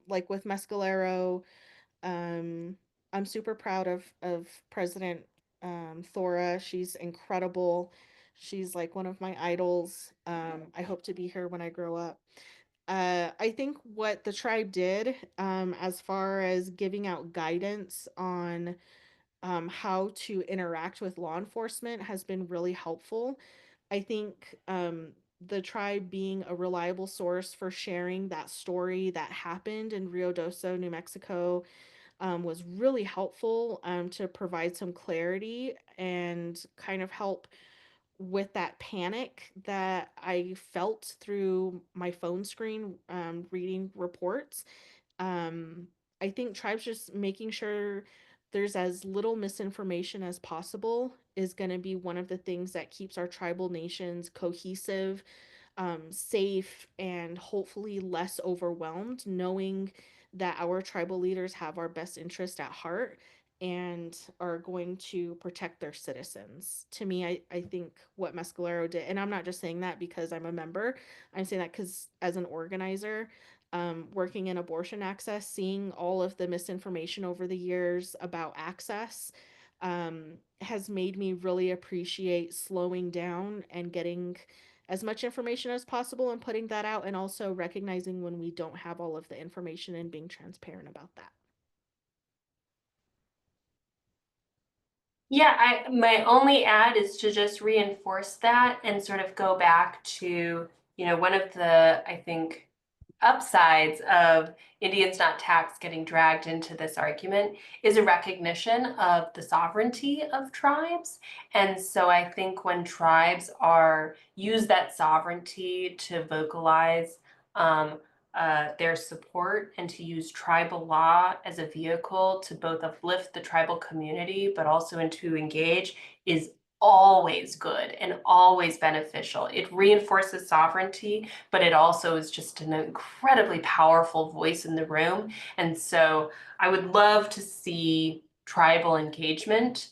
like with Mescalero, um, I'm super proud of President Thora. She's incredible. She's like one of my idols. I hope to be her when I grow up. I think what the tribe did, as far as giving out guidance on how to interact with law enforcement has been really helpful. I think the tribe being a reliable source for sharing that story that happened in Rio Doso, New Mexico, was really helpful to provide some clarity and kind of help with that panic that I felt through my phone screen reading reports. um, I think tribes just making sure there's as little misinformation as possible is going to be one of the things that keeps our tribal nations cohesive, safe, and hopefully less overwhelmed, knowing that our tribal leaders have our best interest at heart and are going to protect their citizens. To me, I think what Mescalero did, and I'm not just saying that because I'm a member, I'm saying that because as an organizer, working in abortion access, seeing all of the misinformation over the years about access has made me really appreciate slowing down and getting as much information as possible and putting that out, and also recognizing when we don't have all of the information and being transparent about that. Yeah, my only add is to just reinforce that and sort of go back to, one of the, I think, upsides of Indians Not Taxed getting dragged into this argument is a recognition of the sovereignty of tribes. And so I think when tribes are use that sovereignty to vocalize um, their support and to use tribal law as a vehicle to both uplift the tribal community, but also and to engage is always good and always beneficial. It reinforces sovereignty, but it also is just an incredibly powerful voice in the room. And so I would love to see tribal engagement.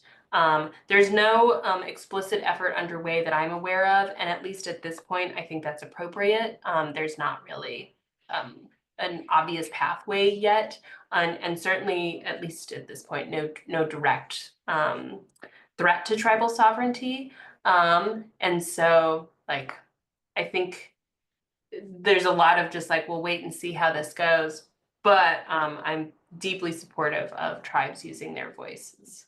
There's no explicit effort underway that I'm aware of, and at least at this point, I think that's appropriate. There's not really um, an obvious pathway yet, and certainly, at least at this point, no direct threat to tribal sovereignty. And so, like, I think there's a lot of just like, we'll wait and see how this goes. But I'm deeply supportive of tribes using their voices.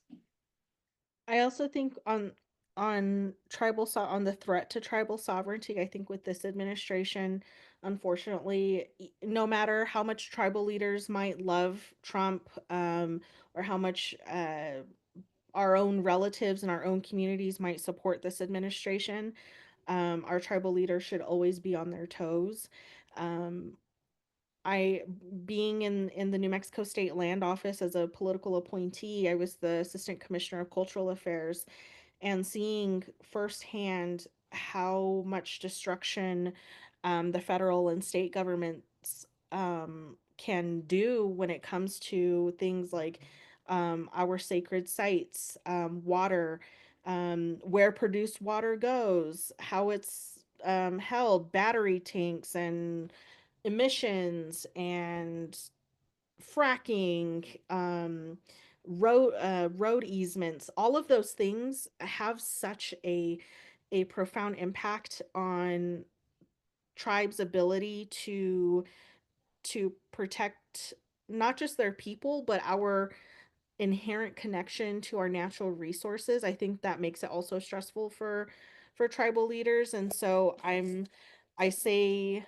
I also think on on the threat to tribal sovereignty, I think with this administration, unfortunately, no matter how much tribal leaders might love Trump, or how much our own relatives and our own communities might support this administration, Our tribal leaders should always be on their toes. Um, I being in the New Mexico State Land Office as a political appointee, I was the Assistant Commissioner of Cultural Affairs, and seeing firsthand how much destruction the federal and state governments can do when it comes to things like our sacred sites, water, where produced water goes, how it's held, battery tanks, and emissions, and fracking, road easements. All of those things have such a profound impact on tribes' ability to protect not just their people, but our inherent connection to our natural resources. I think that makes it also stressful for tribal leaders. And so I say,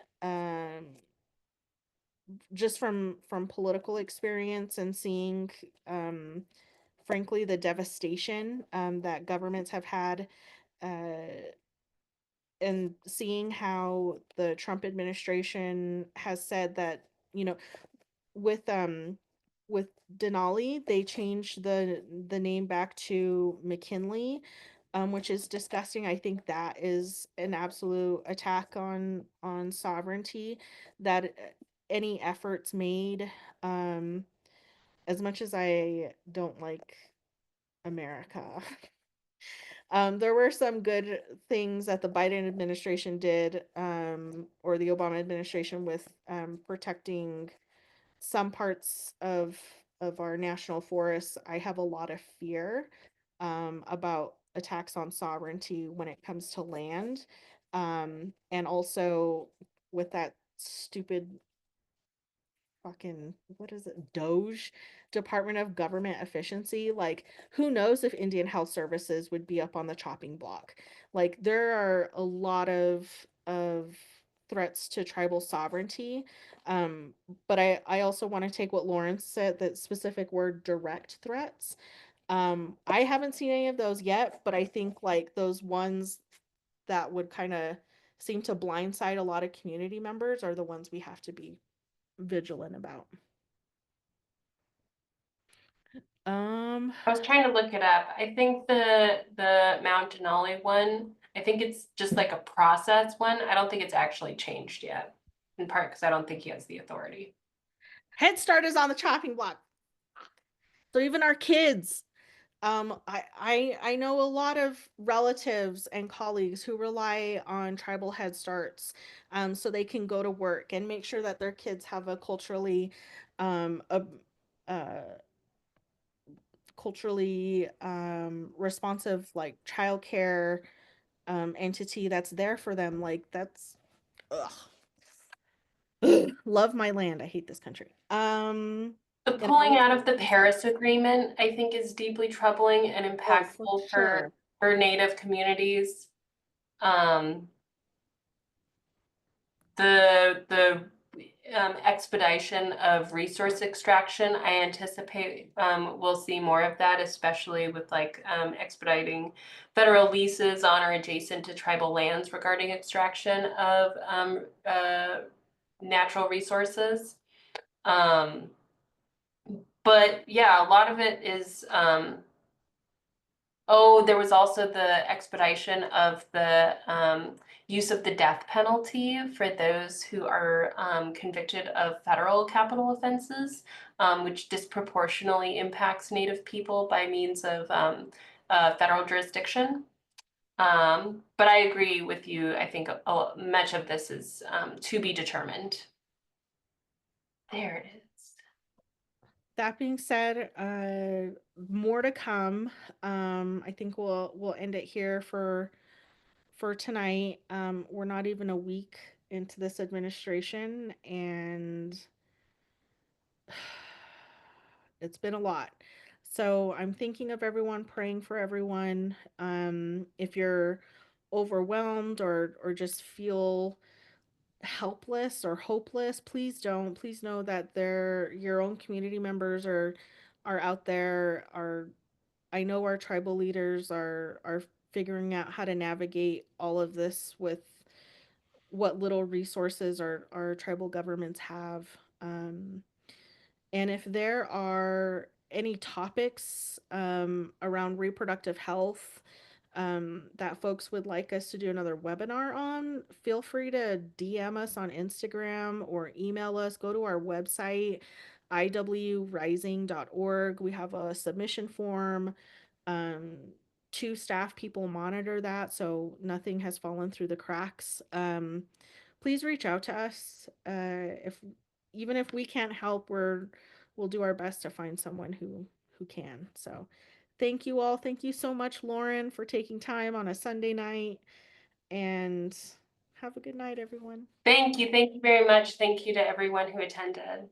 just from political experience and seeing, um frankly, the devastation that governments have had, uh and seeing how the Trump administration has said that, you know, with with Denali, they changed the name back to McKinley, which is disgusting. I think that is an absolute attack on sovereignty. That any efforts made, um, as much as I don't like America, there were some good things that the Biden administration did, or the Obama administration, with protecting some parts of our national forests. I have a lot of fear about attacks on sovereignty when it comes to land, and also with that stupid fucking, what is it, Doge, Department of Government Efficiency. Like, who knows if Indian Health Services would be up on the chopping block. Like, there are a lot of threats to tribal sovereignty. um but I also want to take what Lawrence said, that specific word, direct threats. I haven't seen any of those yet, but I think like those ones that would kind of seem to blindside a lot of community members are the ones we have to be vigilant about. Um, I was trying to look it up. I think the Mount Denali one, I think it's just like a process one. I don't think it's actually changed yet, in part because I don't think he has the authority. Head Start is on the chopping block. So even our kids, I know a lot of relatives and colleagues who rely on tribal Head Starts, so they can go to work and make sure that their kids have a um, a, uh, culturally responsive, like, childcare entity that's there for them. Like, that's, ugh. Love my land. I hate this country. The And I pulling always out get of the really sad. Paris Agreement, I think, is deeply troubling and Oh, for impactful sure. for Native communities. Um, the expedition of resource extraction, I anticipate we'll see more of that, especially with like expediting federal leases on or adjacent to tribal lands regarding extraction of natural resources. Um, but yeah, a lot of it is oh, there was also the expedition of the use of the death penalty for those who are convicted of federal capital offenses, which disproportionately impacts Native people by means of federal jurisdiction. But I agree with you. I think much of this is to be determined. There it is. That being said, more to come. I think we'll end it here for tonight. We're not even a week into this administration, and it's been a lot. So I'm thinking of everyone, praying for everyone. If you're overwhelmed or just feel helpless or hopeless, please don't. Please know that they're your own community members are out there. Are I know our tribal leaders are figuring out how to navigate all of this with what little resources our tribal governments have. And if there are any topics around reproductive health that folks would like us to do another webinar on, feel free to DM us on Instagram or email us. Go to our website, iwrising.org. We have a submission form. Um, Two staff people monitor that, so nothing has fallen through the cracks. Please reach out to us. If even if we can't help, we'll do our best to find someone who can. So, thank you all. Thank you so much, Lauren, for taking time on a Sunday night. And have a good night, everyone. Thank you. Thank you very much. Thank you to everyone who attended.